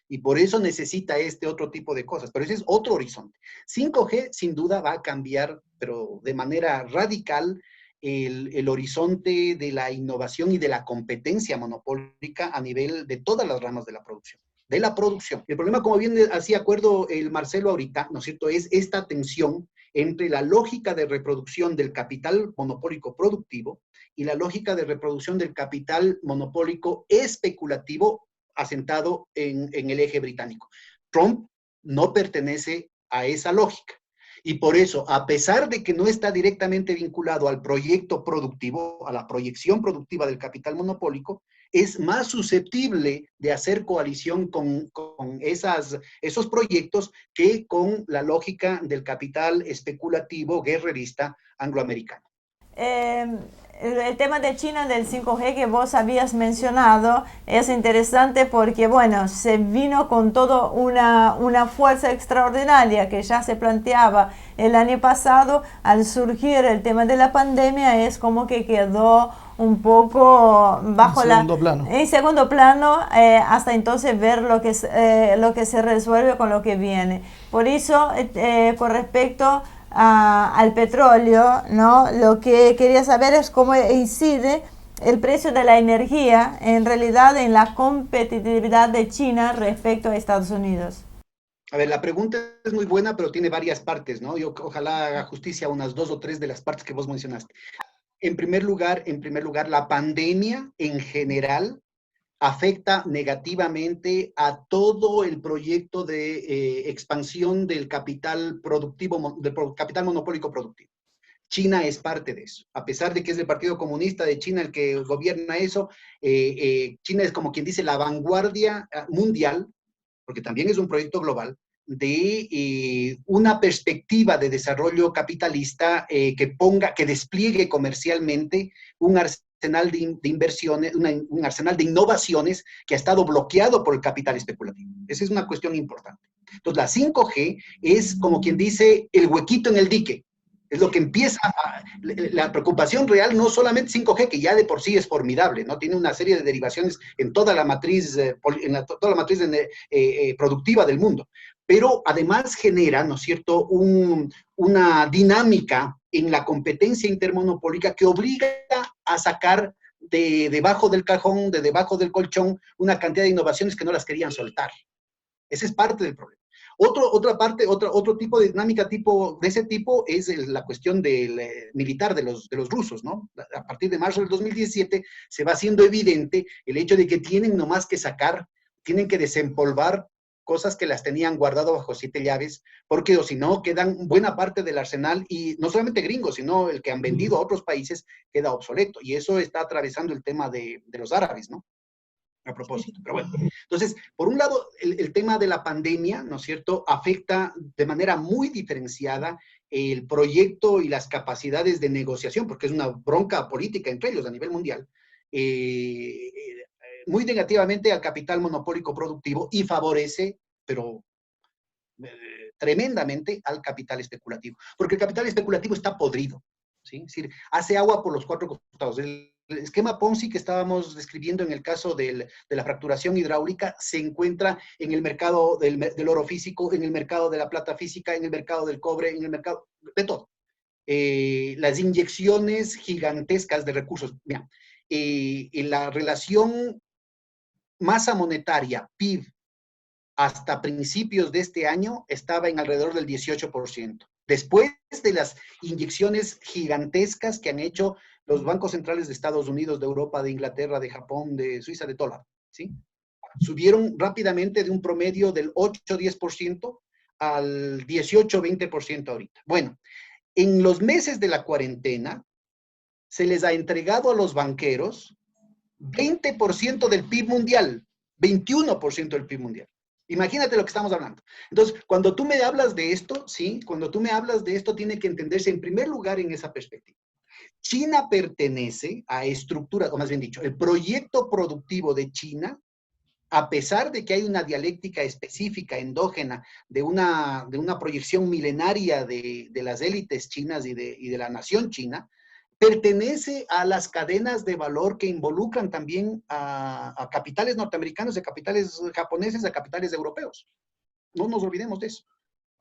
Y por eso necesita este otro tipo de cosas. Pero ese es otro horizonte. 5G sin duda va a cambiar, pero de manera radical, el horizonte de la innovación y de la competencia monopólica a nivel de todas las ramas de la producción. El problema, como bien hacía acuerdo el Marcelo ahorita, ¿no es cierto?, es esta tensión entre la lógica de reproducción del capital monopólico productivo y la lógica de reproducción del capital monopólico especulativo asentado en el eje británico. Trump no pertenece a esa lógica. Y por eso, a pesar de que no está directamente vinculado al proyecto productivo, a la proyección productiva del capital monopólico, es más susceptible de hacer coalición con esos proyectos que con la lógica del capital especulativo guerrerista angloamericano. El tema de China del 5G que vos habías mencionado es interesante porque, bueno, se vino con toda una fuerza extraordinaria que ya se planteaba el año pasado. Al surgir el tema de la pandemia es como que quedó un poco bajo en segundo plano hasta entonces ver lo que se resuelve con lo que viene. Por eso, con respecto al petróleo, ¿no? Lo que quería saber es cómo incide el precio de la energía en realidad en la competitividad de China respecto a Estados Unidos. A ver, la pregunta es muy buena, pero tiene varias partes, ¿no? Yo ojalá haga justicia a unas 2 o 3 de las partes que vos mencionaste. En primer lugar, la pandemia en general afecta negativamente a todo el proyecto de expansión del capital productivo, del capital monopólico productivo. China es parte de eso. A pesar de que es el Partido Comunista de China el que gobierna eso, China es como quien dice la vanguardia mundial, porque también es un proyecto global, de una perspectiva de desarrollo capitalista que despliegue comercialmente un arsenal de inversiones, un arsenal de innovaciones que ha estado bloqueado por el capital especulativo. Esa es una cuestión importante. Entonces, la 5G es, como quien dice, el huequito en el dique. Es lo que empieza la preocupación real, no solamente 5G, que ya de por sí es formidable, ¿no? Tiene una serie de derivaciones en toda la matriz, productiva del mundo. Pero además genera, ¿no es cierto?, una dinámica en la competencia intermonopólica que obliga a sacar de debajo del cajón, de debajo del colchón, una cantidad de innovaciones que no las querían soltar. Ese es parte del problema. Otro tipo de dinámica de ese tipo es la cuestión militar de los rusos, ¿no? A partir de marzo del 2017 se va haciendo evidente el hecho de que tienen nomás que sacar, tienen que desempolvar cosas que las tenían guardado bajo 7 llaves, porque o si no, quedan buena parte del arsenal, y no solamente gringos, sino el que han vendido a otros países, queda obsoleto. Y eso está atravesando el tema de los árabes, ¿no? A propósito, pero bueno. Entonces, por un lado, el tema de la pandemia, ¿no es cierto?, afecta de manera muy diferenciada el proyecto y las capacidades de negociación, porque es una bronca política entre ellos a nivel mundial, muy negativamente al capital monopólico productivo y favorece, pero tremendamente, al capital especulativo. Porque el capital especulativo está podrido, ¿sí? Es decir, hace agua por los 4 costados. El esquema Ponzi que estábamos describiendo en el caso de la fracturación hidráulica se encuentra en el mercado del oro físico, en el mercado de la plata física, en el mercado del cobre, en el mercado de todo. Las inyecciones gigantescas de recursos. Mira, en la relación masa monetaria, PIB, hasta principios de este año estaba en alrededor del 18%. Después de las inyecciones gigantescas que han hecho los bancos centrales de Estados Unidos, de Europa, de Inglaterra, de Japón, de Suiza, de todo lado, ¿sí? Subieron rápidamente de un promedio del 8-10% al 18-20% ahorita. Bueno, en los meses de la cuarentena, se les ha entregado a los banqueros 20% del PIB mundial, 21% del PIB mundial. Imagínate lo que estamos hablando. Entonces, cuando tú me hablas de esto, sí, cuando tú me hablas de esto, tiene que entenderse en primer lugar en esa perspectiva. China pertenece a estructuras, o más bien dicho, el proyecto productivo de China, a pesar de que hay una dialéctica específica, endógena, de una proyección milenaria de las élites chinas y de la nación china, pertenece a las cadenas de valor que involucran también a capitales norteamericanos, a capitales japoneses, a capitales europeos. No nos olvidemos de eso.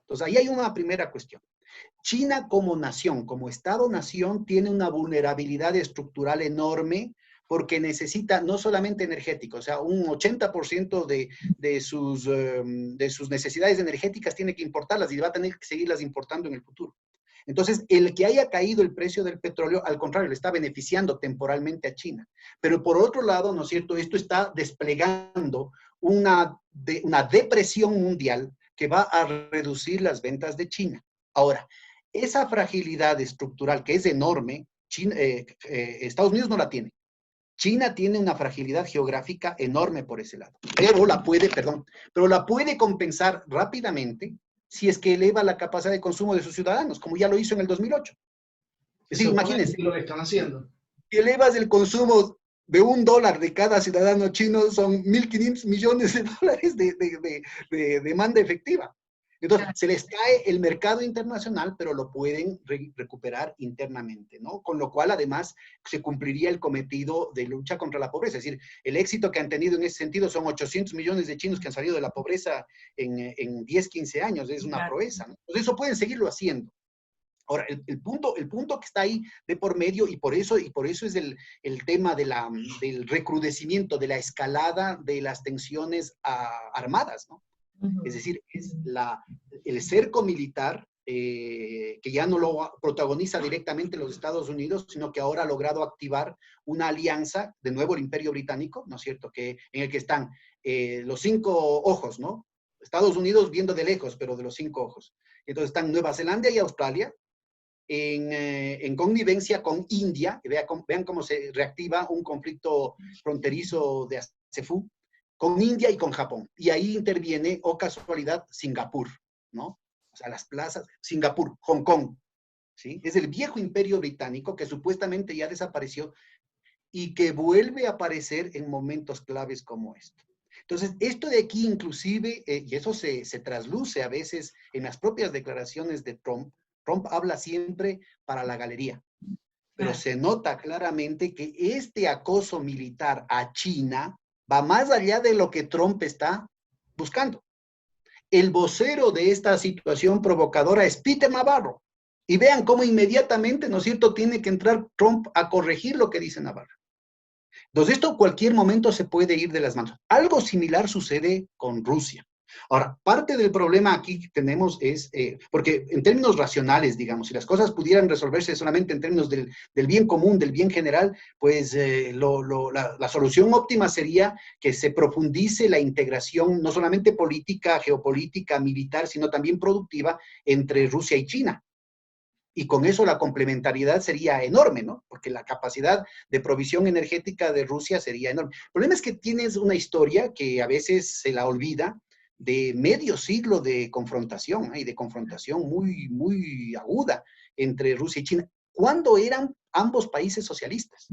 Entonces, ahí hay una primera cuestión. China como nación, como Estado-nación, tiene una vulnerabilidad estructural enorme porque necesita no solamente energético, o sea, un 80% de sus necesidades energéticas tiene que importarlas y va a tener que seguirlas importando en el futuro. Entonces, el que haya caído el precio del petróleo, al contrario, le está beneficiando temporalmente a China. Pero por otro lado, ¿no es cierto?, esto está desplegando una depresión mundial que va a reducir las ventas de China. Ahora, esa fragilidad estructural que es enorme, Estados Unidos no la tiene. China tiene una fragilidad geográfica enorme por ese lado, pero la puede compensar rápidamente si es que eleva la capacidad de consumo de sus ciudadanos, como ya lo hizo en el 2008. Es decir, imagínense, lo que están haciendo. Si elevas el consumo de $1 de cada ciudadano chino, son 1.500 millones de dólares de demanda efectiva. Entonces, se les cae el mercado internacional, pero lo pueden recuperar internamente, ¿no? Con lo cual, además, se cumpliría el cometido de lucha contra la pobreza. Es decir, el éxito que han tenido en ese sentido son 800 millones de chinos que han salido de la pobreza en 10, 15 años. Es una proeza, ¿no? Entonces, eso pueden seguirlo haciendo. Ahora, el punto que está ahí de por medio, y por eso es el tema del recrudecimiento, de la escalada de las tensiones armadas, ¿no? Es decir, es el cerco militar que ya no lo protagoniza directamente los Estados Unidos, sino que ahora ha logrado activar una alianza, de nuevo el Imperio Británico, ¿no es cierto?, en el que están los 5 ojos, ¿no? Estados Unidos viendo de lejos, pero de los 5 ojos. Entonces están Nueva Zelanda y Australia en connivencia con India, y vean cómo se reactiva un conflicto fronterizo de Cefú, con India y con Japón. Y ahí interviene, oh casualidad, Singapur, ¿no? O sea, las plazas, Singapur, Hong Kong, ¿sí? Es el viejo imperio británico que supuestamente ya desapareció y que vuelve a aparecer en momentos claves como este. Entonces, esto de aquí inclusive, y eso se trasluce a veces en las propias declaraciones de Trump. Trump habla siempre para la galería, pero se nota claramente que este acoso militar a China va más allá de lo que Trump está buscando. El vocero de esta situación provocadora es Peter Navarro. Y vean cómo inmediatamente, ¿no es cierto?, tiene que entrar Trump a corregir lo que dice Navarro. Entonces, esto en cualquier momento se puede ir de las manos. Algo similar sucede con Rusia. Ahora, parte del problema aquí que tenemos es, porque en términos racionales, digamos, si las cosas pudieran resolverse solamente en términos del bien común, del bien general, pues la solución óptima sería que se profundice la integración, no solamente política, geopolítica, militar, sino también productiva entre Rusia y China. Y con eso la complementariedad sería enorme, ¿no? Porque la capacidad de provisión energética de Rusia sería enorme. El problema es que tienes una historia que a veces se la olvida, de medio siglo de confrontación, y de confrontación muy, muy aguda entre Rusia y China, cuando eran ambos países socialistas,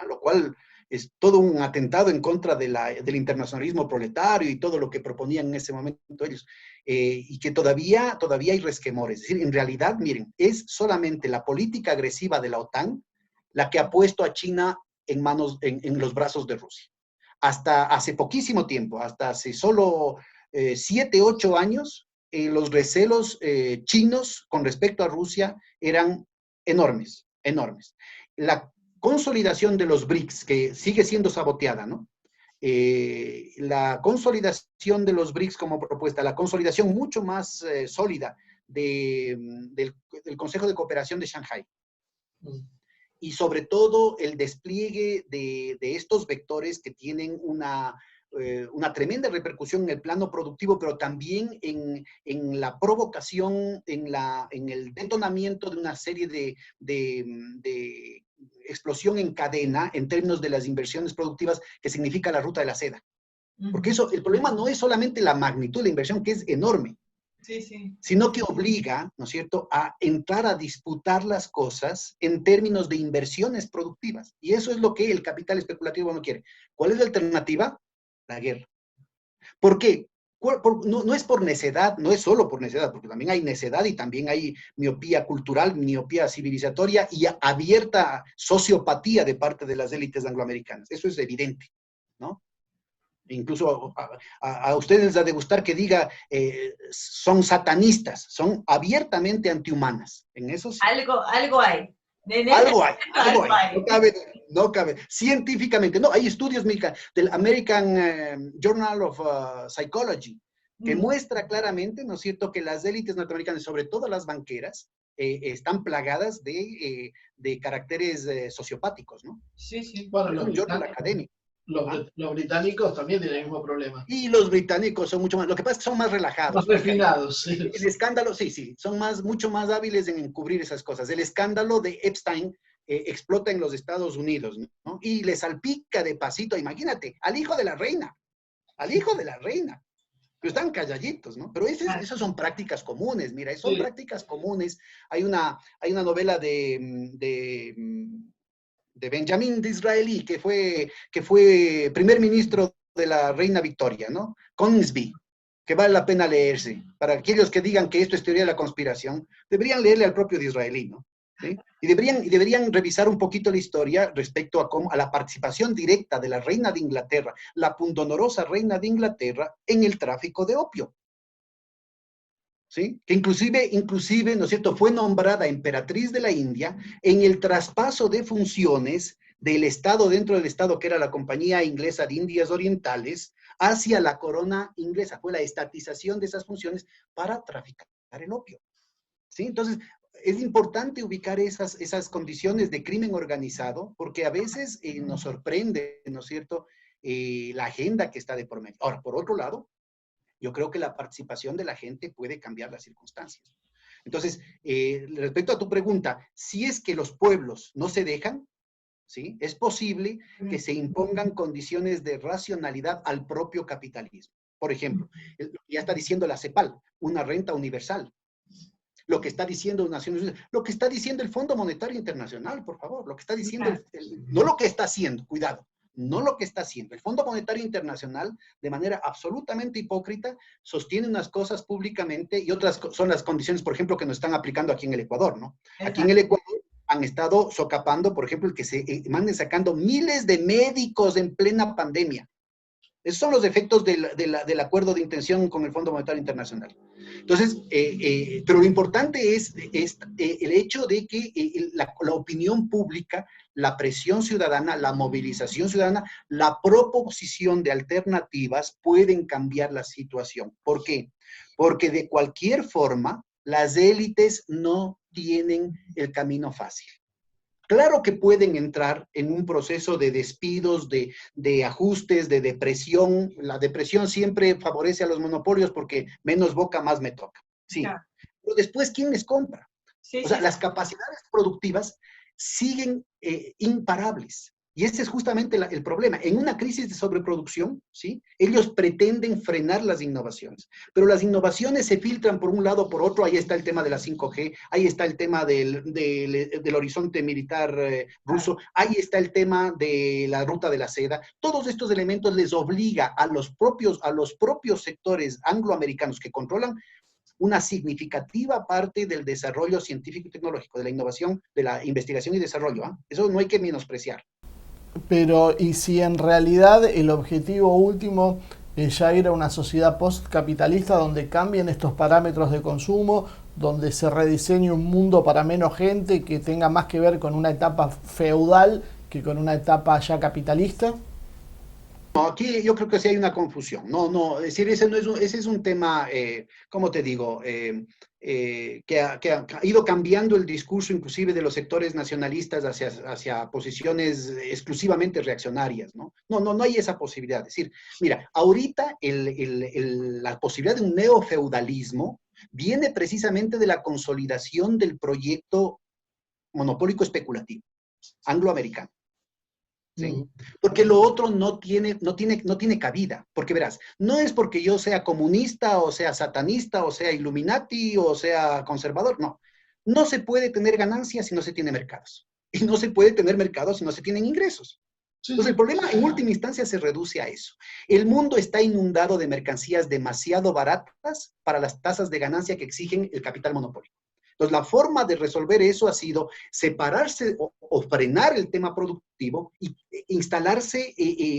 lo cual es todo un atentado en contra del internacionalismo proletario y todo lo que proponían en ese momento ellos, y que todavía hay resquemores. Es decir, en realidad, miren, es solamente la política agresiva de la OTAN la que ha puesto a China en los brazos de Rusia. Hasta hace poquísimo tiempo, hasta hace solo 7, 8 años, los recelos chinos con respecto a Rusia eran enormes, enormes. La consolidación de los BRICS, que sigue siendo saboteada, ¿no? La consolidación de los BRICS como propuesta, la consolidación mucho más sólida del Consejo de Cooperación de Shanghái. y sobre todo el despliegue de estos vectores que tienen una tremenda repercusión en el plano productivo, pero también en la provocación, en el detonamiento de una serie de explosión en cadena en términos de las inversiones productivas que significa la ruta de la seda. Porque el problema no es solamente la magnitud de la inversión, que es enorme, sino que obliga, ¿no es cierto?, a entrar a disputar las cosas en términos de inversiones productivas. Y eso es lo que el capital especulativo no quiere. ¿Cuál es la alternativa? La guerra. ¿Por qué? No es por necedad, no es solo por necedad, porque también hay necedad y también hay miopía cultural, miopía civilizatoria y abierta sociopatía de parte de las élites angloamericanas. Eso es evidente, ¿no? Incluso a ustedes les ha de gustar que diga son satanistas, son abiertamente antihumanas. En eso sí. Algo hay. Algo hay. No cabe. Científicamente, no, hay estudios del American Journal of Psychology que muestra claramente, ¿no es cierto?, que las élites norteamericanas, sobre todo las banqueras, están plagadas de caracteres sociopáticos, ¿no? Sí. Bueno, un journal académico. Los británicos también tienen el mismo problema. Y los británicos son mucho más, lo que pasa es que son más relajados. Más refinados, sí. El escándalo, sí, son mucho más hábiles en encubrir esas cosas. El escándalo de Epstein explota en los Estados Unidos, ¿no? Y le salpica de pasito, imagínate, al hijo de la reina. Pero están calladitos, ¿no? Pero esas son prácticas comunes, mira, son prácticas comunes. Hay una novela de Benjamin Disraeli, que fue primer ministro de la reina Victoria, ¿no? Coningsby, que vale la pena leerse. Para aquellos que digan que esto es teoría de la conspiración, deberían leerle al propio Disraeli, ¿no? ¿Sí? Y deberían revisar un poquito la historia respecto a la participación directa de la reina de Inglaterra, la pundonorosa reina de Inglaterra, en el tráfico de opio. ¿Sí? Que inclusive, ¿no es cierto?, fue nombrada emperatriz de la India en el traspaso de funciones del Estado, dentro del Estado que era la Compañía Inglesa de Indias Orientales, hacia la corona inglesa. Fue la estatización de esas funciones para traficar el opio. ¿Sí? Entonces, es importante ubicar esas condiciones de crimen organizado, porque a veces nos sorprende, ¿no es cierto?, la agenda que está de por medio. Ahora, por otro lado, yo creo que la participación de la gente puede cambiar las circunstancias. Entonces, respecto a tu pregunta, si es que los pueblos no se dejan, ¿sí?, es posible que se impongan condiciones de racionalidad al propio capitalismo. Por ejemplo, ya está diciendo la CEPAL, una renta universal. Lo que está diciendo Naciones Unidas, lo que está diciendo el Fondo Monetario Internacional, por favor, lo que está diciendo, no lo que está haciendo, cuidado, no lo que está haciendo. El Fondo Monetario Internacional, de manera absolutamente hipócrita, sostiene unas cosas públicamente y otras son las condiciones, por ejemplo, que nos están aplicando aquí en el Ecuador, ¿no? Aquí en el Ecuador han estado socapando, por ejemplo, el que se manden sacando miles de médicos en plena pandemia. Esos son los efectos del acuerdo de intención con el Fondo Monetario Internacional. Entonces, pero lo importante es el hecho de que la opinión pública, la presión ciudadana, la movilización ciudadana, la proposición de alternativas pueden cambiar la situación. ¿Por qué? Porque de cualquier forma, las élites no tienen el camino fácil. Claro que pueden entrar en un proceso de despidos, de ajustes, de depresión. La depresión siempre favorece a los monopolios porque menos boca, más me toca. Sí. Claro. Pero después, ¿quién les compra? O sea, las capacidades productivas siguen imparables. Y ese es justamente el problema. En una crisis de sobreproducción, ¿sí?, ellos pretenden frenar las innovaciones. Pero las innovaciones se filtran por un lado, por otro. Ahí está el tema de la 5G, ahí está el tema del horizonte militar ruso, ahí está el tema de la ruta de la seda. Todos estos elementos les obliga a los propios sectores angloamericanos que controlan una significativa parte del desarrollo científico y tecnológico, de la innovación, de la investigación y desarrollo. ¿Eh? Eso no hay que menospreciar. Pero, ¿y si en realidad el objetivo último es ya ir a una sociedad postcapitalista donde cambien estos parámetros de consumo, donde se rediseñe un mundo para menos gente, que tenga más que ver con una etapa feudal que con una etapa ya capitalista? No, aquí yo creo que sí hay una confusión. No, es decir, ese es un tema, ¿cómo te digo? Que ha ido cambiando el discurso inclusive de los sectores nacionalistas hacia posiciones exclusivamente reaccionarias, ¿no? No hay esa posibilidad. Es decir, mira, ahorita la posibilidad de un neofeudalismo viene precisamente de la consolidación del proyecto monopólico especulativo angloamericano. ¿Sí? Porque lo otro no tiene cabida, porque verás, no es porque yo sea comunista, o sea satanista, o sea Illuminati, o sea conservador, no se puede tener ganancias si no se tiene mercados, y no se puede tener mercados si no se tienen ingresos. Entonces el problema en última instancia se reduce a eso. El mundo está inundado de mercancías demasiado baratas para las tasas de ganancia que exigen el capital monopólico. Entonces, la forma de resolver eso ha sido separarse o frenar el tema productivo e instalarse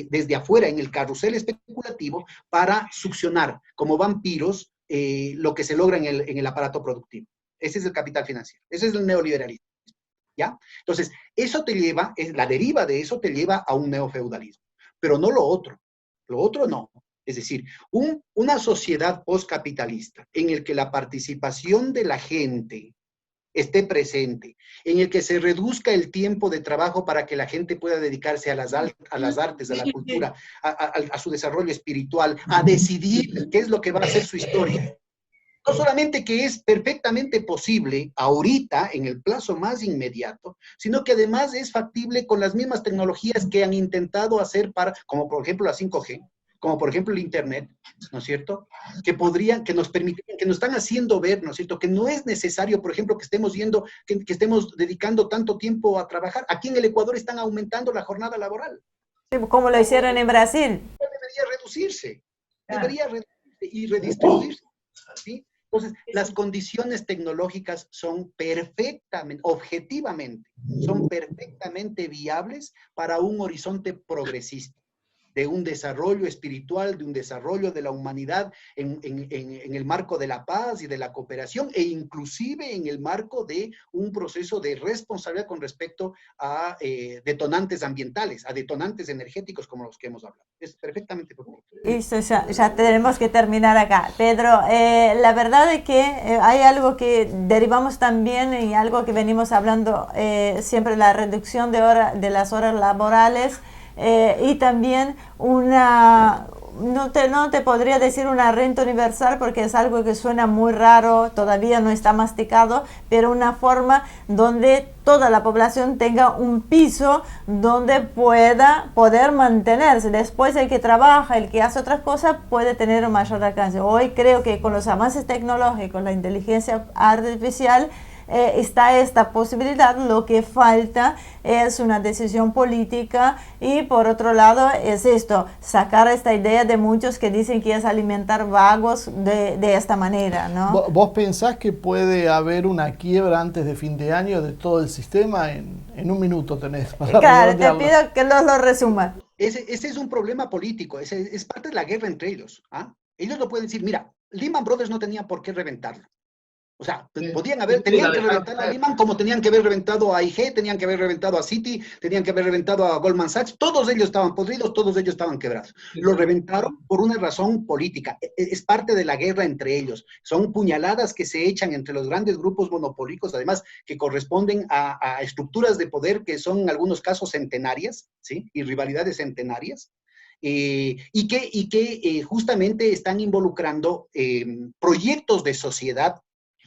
desde afuera en el carrusel especulativo para succionar como vampiros lo que se logra en el aparato productivo. Ese es el capital financiero, ese es el neoliberalismo. ¿Ya? Entonces, eso te lleva, la deriva de eso te lleva a un neofeudalismo, pero no lo otro no. Es decir, una sociedad postcapitalista en el que la participación de la gente esté presente, en el que se reduzca el tiempo de trabajo para que la gente pueda dedicarse a las artes, a la cultura, a su desarrollo espiritual, a decidir qué es lo que va a ser su historia. No solamente que es perfectamente posible ahorita, en el plazo más inmediato, sino que además es factible con las mismas tecnologías que han intentado hacer como por ejemplo la 5G, como por ejemplo el Internet, ¿no es cierto? Que nos permitirían, que nos están haciendo ver, ¿no es cierto? Que no es necesario, por ejemplo, que estemos que estemos dedicando tanto tiempo a trabajar. Aquí en el Ecuador están aumentando la jornada laboral. Sí, como lo hicieron en Brasil. Debería reducirse y redistribuirse, ¿sí? Entonces, las condiciones tecnológicas son objetivamente viables para un horizonte progresista, de un desarrollo espiritual, de un desarrollo de la humanidad en el marco de la paz y de la cooperación, e inclusive en el marco de un proceso de responsabilidad con respecto a detonantes ambientales, a detonantes energéticos como los que hemos hablado. Es perfectamente posible. Listo, ya tenemos que terminar acá. Pedro, la verdad es que hay algo que derivamos también y algo que venimos hablando siempre, la reducción de las horas laborales. Y también no te podría decir una renta universal porque es algo que suena muy raro, todavía no está masticado, pero una forma donde toda la población tenga un piso donde pueda poder mantenerse. Después el que trabaja, el que hace otras cosas puede tener un mayor alcance. Hoy creo que con los avances tecnológicos, la inteligencia artificial, está esta posibilidad. Lo que falta es una decisión política y por otro lado es esto, sacar esta idea de muchos que dicen que es alimentar vagos de esta manera, ¿no? ¿Vos pensás que puede haber una quiebra antes de fin de año de todo el sistema? En un minuto tenés para Claro, te pido que lo resumas. Ese es un problema político, es parte de la guerra entre ellos. ¿Ah? Ellos no pueden decir, mira, Lehman Brothers no tenía por qué reventarlo. O sea, tenían que reventar a Lehman como tenían que haber reventado a IG, tenían que haber reventado a Citi, tenían que haber reventado a Goldman Sachs. Todos ellos estaban podridos, todos ellos estaban quebrados. Lo reventaron por una razón política. Es parte de la guerra entre ellos. Son puñaladas que se echan entre los grandes grupos monopólicos, además que corresponden a estructuras de poder que son en algunos casos centenarias, ¿sí? Y rivalidades centenarias. Y que justamente están involucrando proyectos de sociedad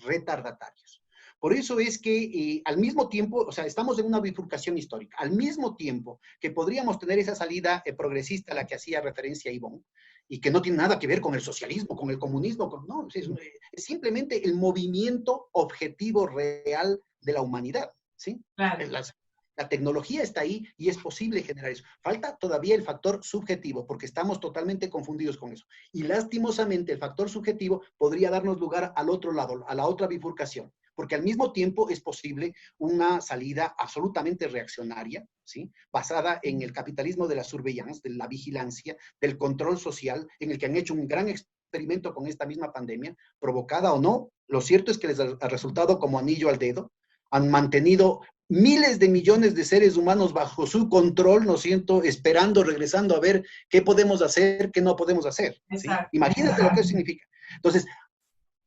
retardatarios. Por eso es que al mismo tiempo, o sea, estamos en una bifurcación histórica, al mismo tiempo que podríamos tener esa salida progresista a la que hacía referencia Ivonne, y que no tiene nada que ver con el socialismo, con el comunismo, no, es simplemente el movimiento objetivo real de la humanidad, ¿sí? Claro. La tecnología está ahí y es posible generar eso. Falta todavía el factor subjetivo, porque estamos totalmente confundidos con eso. Y lastimosamente el factor subjetivo podría darnos lugar al otro lado, a la otra bifurcación, porque al mismo tiempo es posible una salida absolutamente reaccionaria, ¿sí? Basada en el capitalismo de la surveillance, de la vigilancia, del control social, en el que han hecho un gran experimento con esta misma pandemia, provocada o no. Lo cierto es que les ha resultado como anillo al dedo. Han mantenido miles de millones de seres humanos bajo su control, ¿no es cierto?, esperando, regresando a ver qué podemos hacer, qué no podemos hacer. ¿Sí? Imagínate lo que eso significa. Entonces,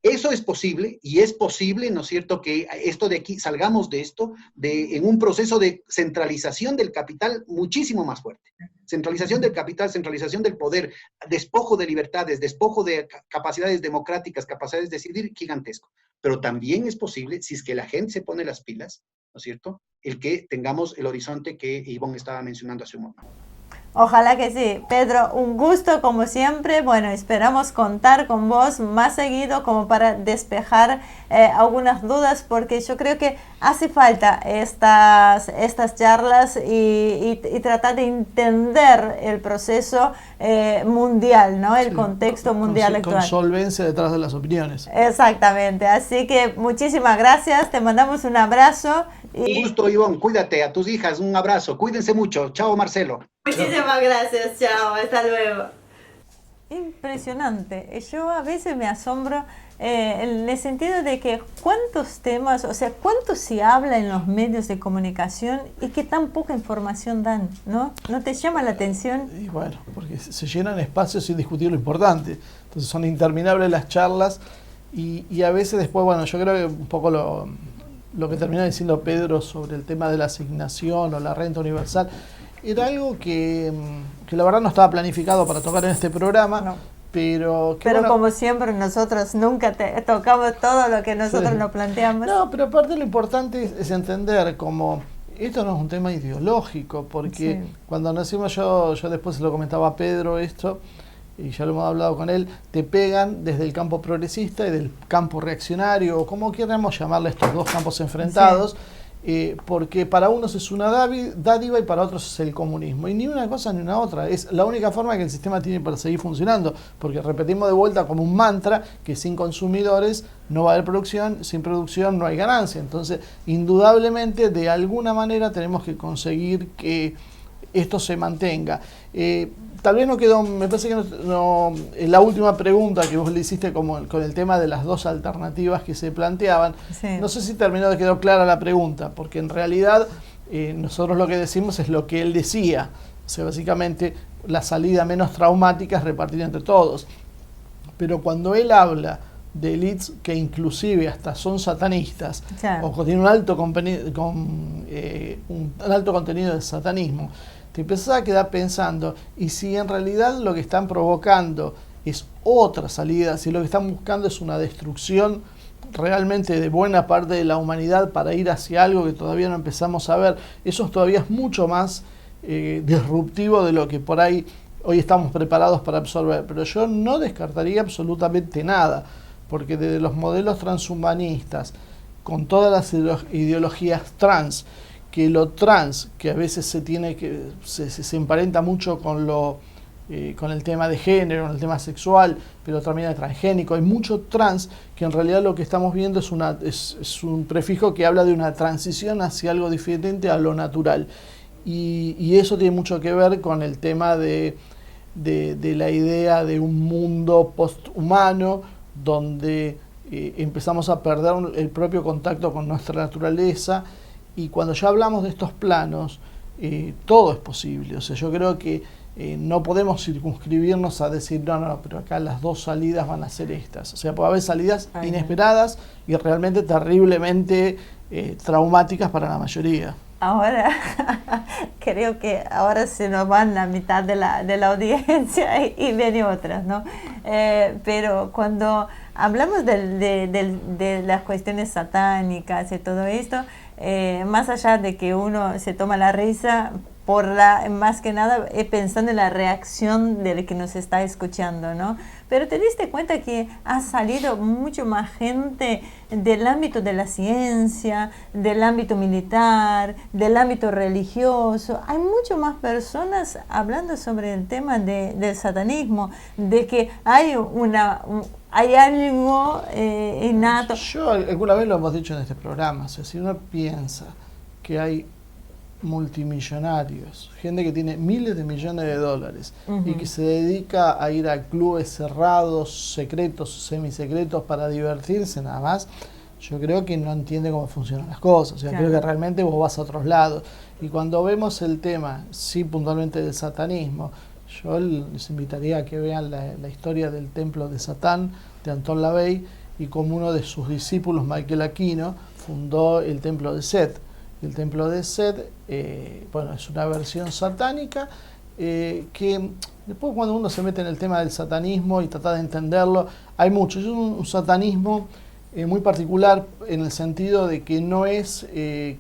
eso es posible, y es posible, ¿no es cierto?, que esto de aquí, salgamos de esto, en un proceso de centralización del capital muchísimo más fuerte. Centralización del capital, centralización del poder, despojo de libertades, despojo de capacidades democráticas, capacidades de decidir, gigantesco. Pero también es posible, si es que la gente se pone las pilas, ¿no es cierto?, el que tengamos el horizonte que Ivonne estaba mencionando hace un momento. Ojalá que sí. Pedro, un gusto como siempre. Bueno, esperamos contar con vos más seguido como para despejar algunas dudas, porque yo creo que hace falta estas charlas y tratar de entender el proceso mundial, ¿no? El contexto mundial actual. Con solvencia detrás de las opiniones. Exactamente. Así que muchísimas gracias. Te mandamos un abrazo. Un gusto, Ivonne. Cuídate, a tus hijas un abrazo. Cuídense mucho. Chao, Marcelo. Muchísimas gracias, chao, hasta luego. Impresionante. Yo a veces me asombro en el sentido de que cuántos temas, o sea, cuánto se habla en los medios de comunicación y que tan poca información dan, ¿no? ¿No te llama la atención? Y bueno, porque se llenan espacios sin discutir lo importante. Entonces son interminables las charlas y a veces después, bueno, yo creo que un poco lo que termina diciendo Pedro sobre el tema de la asignación o la renta universal, era algo que la verdad no estaba planificado para tocar en este programa, no. Pero bueno, como siempre nosotros nunca tocamos todo lo que nosotros nos planteamos. No, pero aparte lo importante es entender como esto no es un tema ideológico, porque cuando nacimos yo después se lo comentaba a Pedro esto, y ya lo hemos hablado con él, te pegan desde el campo progresista y del campo reaccionario, o como queramos llamarle estos dos campos enfrentados, porque para unos es una dádiva y para otros es el comunismo. Y ni una cosa ni una otra. Es la única forma que el sistema tiene para seguir funcionando, porque repetimos de vuelta como un mantra que sin consumidores no va a haber producción, sin producción no hay ganancia. Entonces, indudablemente, de alguna manera tenemos que conseguir que esto se mantenga. Tal vez no quedó, me parece que no, la última pregunta que vos le hiciste con el tema de las dos alternativas que se planteaban, no sé si terminó de quedar clara la pregunta, porque en realidad nosotros lo que decimos es lo que él decía, o sea, básicamente la salida menos traumática es repartir entre todos. Pero cuando él habla de elites que inclusive hasta son satanistas, o que tienen un alto contenido de satanismo, te empezás a quedar pensando, y si en realidad lo que están provocando es otra salida, si lo que están buscando es una destrucción realmente de buena parte de la humanidad para ir hacia algo que todavía no empezamos a ver, eso todavía es mucho más disruptivo de lo que por ahí hoy estamos preparados para absorber. Pero yo no descartaría absolutamente nada, porque desde los modelos transhumanistas, con todas las ideologías trans, que lo trans, que a veces se emparenta mucho con el tema de género, con el tema sexual, pero también el transgénico, hay mucho trans que en realidad lo que estamos viendo es un prefijo que habla de una transición hacia algo diferente a lo natural, y eso tiene mucho que ver con el tema de la idea de un mundo posthumano donde empezamos a perder el propio contacto con nuestra naturaleza. Y cuando ya hablamos de estos planos, todo es posible. O sea, yo creo que no podemos circunscribirnos a decir, no, pero acá las dos salidas van a ser estas. O sea, puede haber salidas inesperadas y realmente terriblemente traumáticas para la mayoría. Ahora, creo que ahora se nos van la mitad de la audiencia y vienen otras, ¿no? Pero cuando hablamos de las cuestiones satánicas y todo esto, más allá de que uno se toma la risa, más que nada pensando en la reacción del que nos está escuchando, ¿no? Pero te diste cuenta que ha salido mucho más gente del ámbito de la ciencia, del ámbito militar, del ámbito religioso. Hay mucho más personas hablando sobre el tema del satanismo, de que hay algo innato. Yo alguna vez lo hemos dicho en este programa, o sea, si uno piensa que hay multimillonarios, gente que tiene miles de millones de dólares y que se dedica a ir a clubes cerrados, secretos, semisecretos para divertirse nada más, yo creo que no entiende cómo funcionan las cosas. O sea, creo que realmente vos vas a otros lados. Y cuando vemos el tema, sí, puntualmente del satanismo, yo les invitaría a que vean la historia del templo de Satán de Anton LaVey y como uno de sus discípulos, Michael Aquino, fundó el templo de Set. El templo de Set, bueno, es una versión satánica que después cuando uno se mete en el tema del satanismo y trata de entenderlo, hay mucho. Es un satanismo muy particular en el sentido de que no es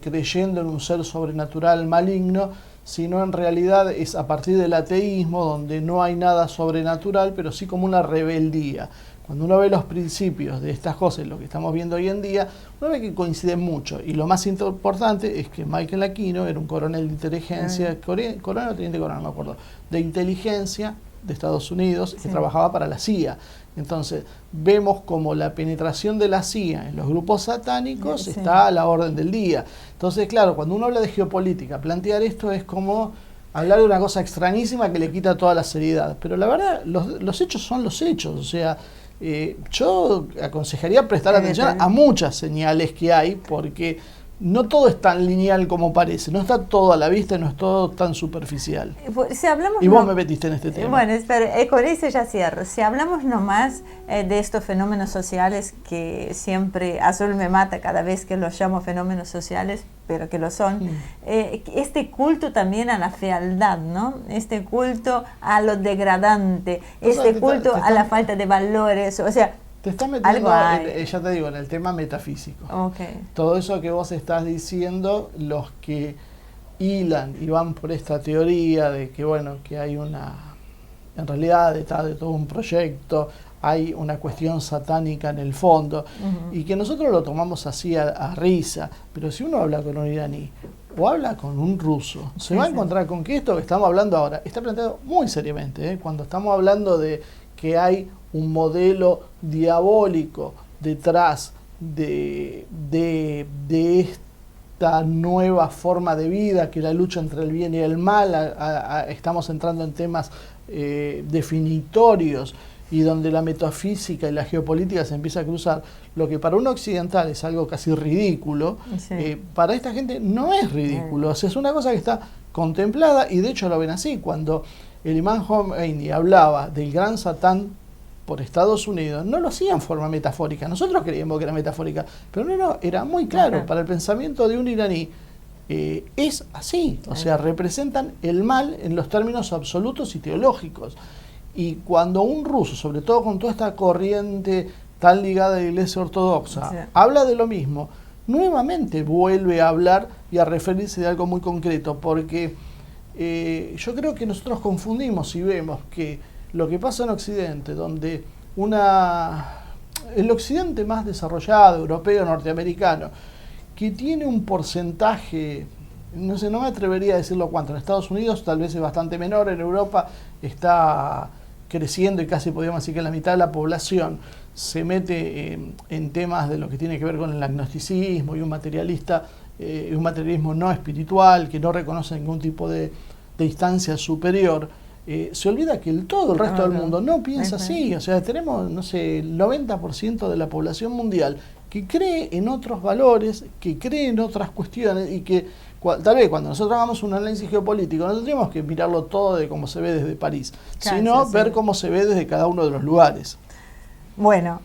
creyendo en un ser sobrenatural maligno, sino en realidad es a partir del ateísmo, donde no hay nada sobrenatural, pero sí como una rebeldía. Cuando uno ve los principios de estas cosas, lo que estamos viendo hoy en día, uno ve que coinciden mucho. Y lo más importante es que Michael Aquino era un coronel de inteligencia, coronel o teniente coronel, no me acuerdo, de inteligencia de Estados Unidos, que trabajaba para la CIA. Entonces, vemos como la penetración de la CIA en los grupos satánicos está a la orden del día. Entonces, claro, cuando uno habla de geopolítica, plantear esto es como hablar de una cosa extrañísima que le quita toda la seriedad. Pero la verdad, los hechos son los hechos. O sea, yo aconsejaría prestar atención a muchas señales que hay, porque no todo es tan lineal como parece, no está todo a la vista y no es todo tan superficial. Si hablamos y vos me metiste en este tema. Bueno, espera, con eso ya cierro. Si hablamos nomás de estos fenómenos sociales que siempre Azul me mata cada vez que los llamo fenómenos sociales, pero que lo son, este culto también a la fealdad, ¿no? Este culto a lo degradante, este culto a la falta de valores, o sea, te estás metiendo, ya te digo, en el tema metafísico. Todo eso que vos estás diciendo, los que hilan y van por esta teoría de que, bueno, que hay en realidad detrás de todo un proyecto, hay una cuestión satánica en el fondo, y que nosotros lo tomamos así a risa, pero si uno habla con un iraní o habla con un ruso, se va a encontrar con que esto que estamos hablando ahora está planteado muy seriamente, cuando estamos hablando de que hay un modelo diabólico detrás de esta nueva forma de vida, que la lucha entre el bien y el mal, estamos entrando en temas definitorios y donde la metafísica y la geopolítica se empieza a cruzar, lo que para un occidental es algo casi ridículo, para esta gente no es ridículo, o sea, es una cosa que está contemplada y de hecho lo ven así. Cuando el imán Khomeini hablaba del gran Satán por Estados Unidos, no lo hacía en forma metafórica. Nosotros creíamos que era metafórica, pero no, era muy claro. Para el pensamiento de un iraní es así, o sea, representan el mal en los términos absolutos y teológicos. Y cuando un ruso, sobre todo con toda esta corriente tan ligada a la Iglesia Ortodoxa, habla de lo mismo, nuevamente vuelve a hablar y a referirse de algo muy concreto, porque yo creo que nosotros confundimos y vemos que lo que pasa en Occidente, donde el Occidente más desarrollado, europeo, norteamericano, que tiene un porcentaje, no sé, no me atrevería a decirlo cuánto, en Estados Unidos tal vez es bastante menor, en Europa está creciendo y casi podríamos decir que la mitad de la población se mete en temas de lo que tiene que ver con el agnosticismo y un materialismo no espiritual, que no reconoce ningún tipo de instancia superior. Se olvida que todo el resto del mundo no piensa así. O sea, tenemos, no sé, el 90% de la población mundial que cree en otros valores, que cree en otras cuestiones y que tal vez cuando nosotros hagamos un análisis geopolítico no tendríamos que mirarlo todo de cómo se ve desde París, sino ver cómo se ve desde cada uno de los lugares. Bueno.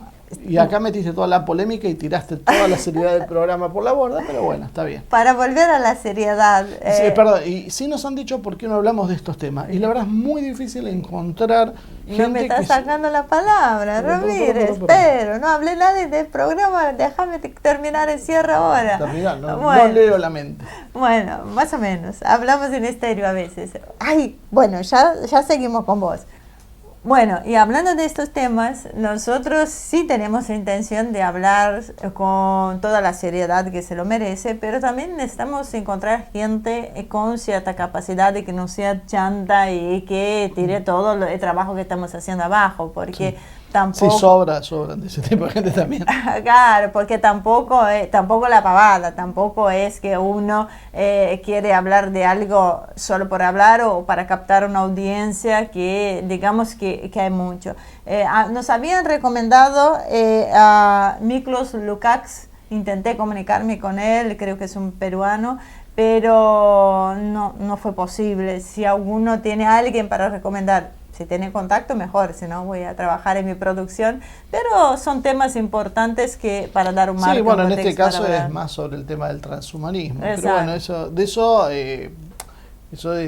Y acá metiste toda la polémica y tiraste toda la seriedad del programa por la borda, pero bueno, está bien. Para volver a la seriedad... Sí, perdón, y sí nos han dicho por qué no hablamos de estos temas. Y la verdad es muy difícil encontrar gente. No me estás sacando la palabra, Ramírez, pero no hablé nada del programa, déjame terminar el cierre ahora. Terminar, no leo la mente. Bueno, más o menos, hablamos en estéreo a veces. Ay, bueno, ya seguimos con vos. Bueno, y hablando de estos temas, nosotros sí tenemos la intención de hablar con toda la seriedad que se lo merece, pero también necesitamos encontrar gente con cierta capacidad de que no sea chanta y que tire todo el trabajo que estamos haciendo abajo, porque tampoco... Sí, sobran de ese tipo de gente también. Claro, porque tampoco la pavada, tampoco es que uno quiere hablar de algo solo por hablar o para captar una audiencia que digamos que hay mucho. Nos habían recomendado a Miklos Lukács, intenté comunicarme con él, creo que es un peruano, pero no fue posible. Si alguno tiene a alguien para recomendar, si tiene contacto mejor, si no voy a trabajar en mi producción, pero son temas importantes que para dar un marco. Sí, bueno, en este contexto, caso para es más sobre el tema del transhumanismo. Exacto. Pero bueno,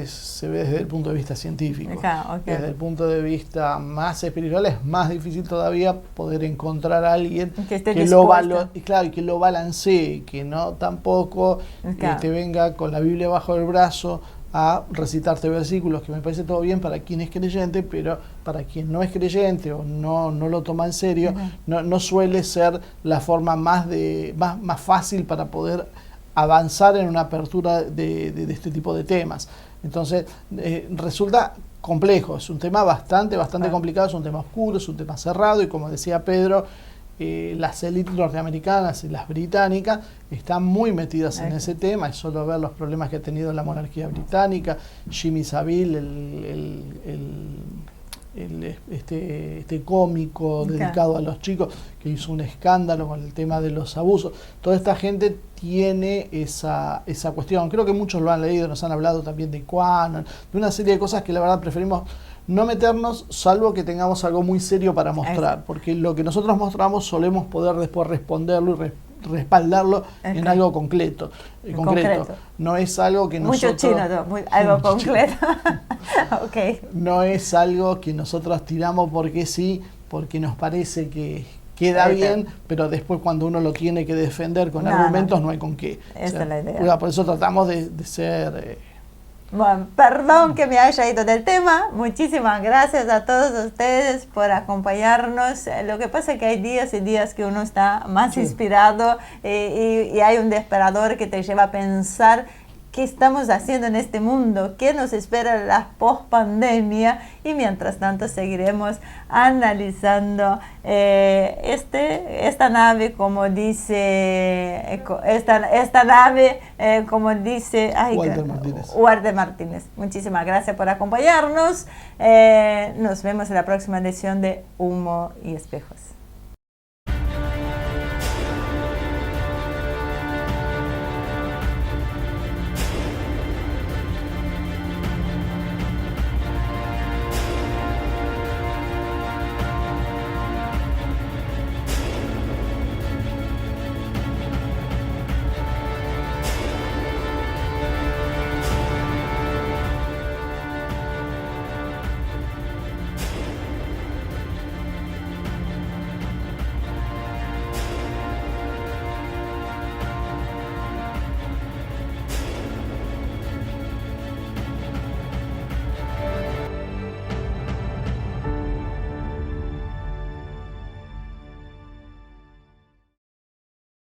se ve desde el punto de vista científico. Okay. Desde el punto de vista más espiritual es más difícil todavía poder encontrar a alguien que lo balancee, que no tampoco te venga con la Biblia bajo el brazo a recitarte versículos, que me parece todo bien para quien es creyente, pero para quien no es creyente o no lo toma en serio, no suele ser la forma más fácil para poder avanzar en una apertura de este tipo de temas. Entonces, resulta complejo, es un tema bastante complicado, es un tema oscuro, es un tema cerrado, y como decía Pedro, las élites norteamericanas y las británicas están muy metidas en ese tema. Es solo ver los problemas que ha tenido la monarquía británica. Jimmy Savile, este cómico dedicado a los chicos, que hizo un escándalo con el tema de los abusos. Toda esta gente tiene esa cuestión. Creo que muchos lo han leído, nos han hablado también de Quanon, de una serie de cosas que la verdad preferimos no meternos, salvo que tengamos algo muy serio para mostrar, porque lo que nosotros mostramos solemos poder después responderlo y respaldarlo en algo concreto. No es algo que nosotros... Mucho chino, algo concreto. No es algo que nosotros tiramos porque sí, porque nos parece que queda bien, pero después cuando uno lo tiene que defender con argumentos no hay con qué. Esa es la idea. Por eso tratamos de ser... Bueno, perdón que me haya ido del tema. Muchísimas gracias a todos ustedes por acompañarnos. Lo que pasa es que hay días y días que uno está más inspirado y hay un despertador que te lleva a pensar qué estamos haciendo en este mundo, qué nos espera la post-pandemia, y mientras tanto seguiremos analizando esta nave, como dice Walter Martínez. Muchísimas gracias por acompañarnos. Nos vemos en la próxima edición de Humo y Espejos.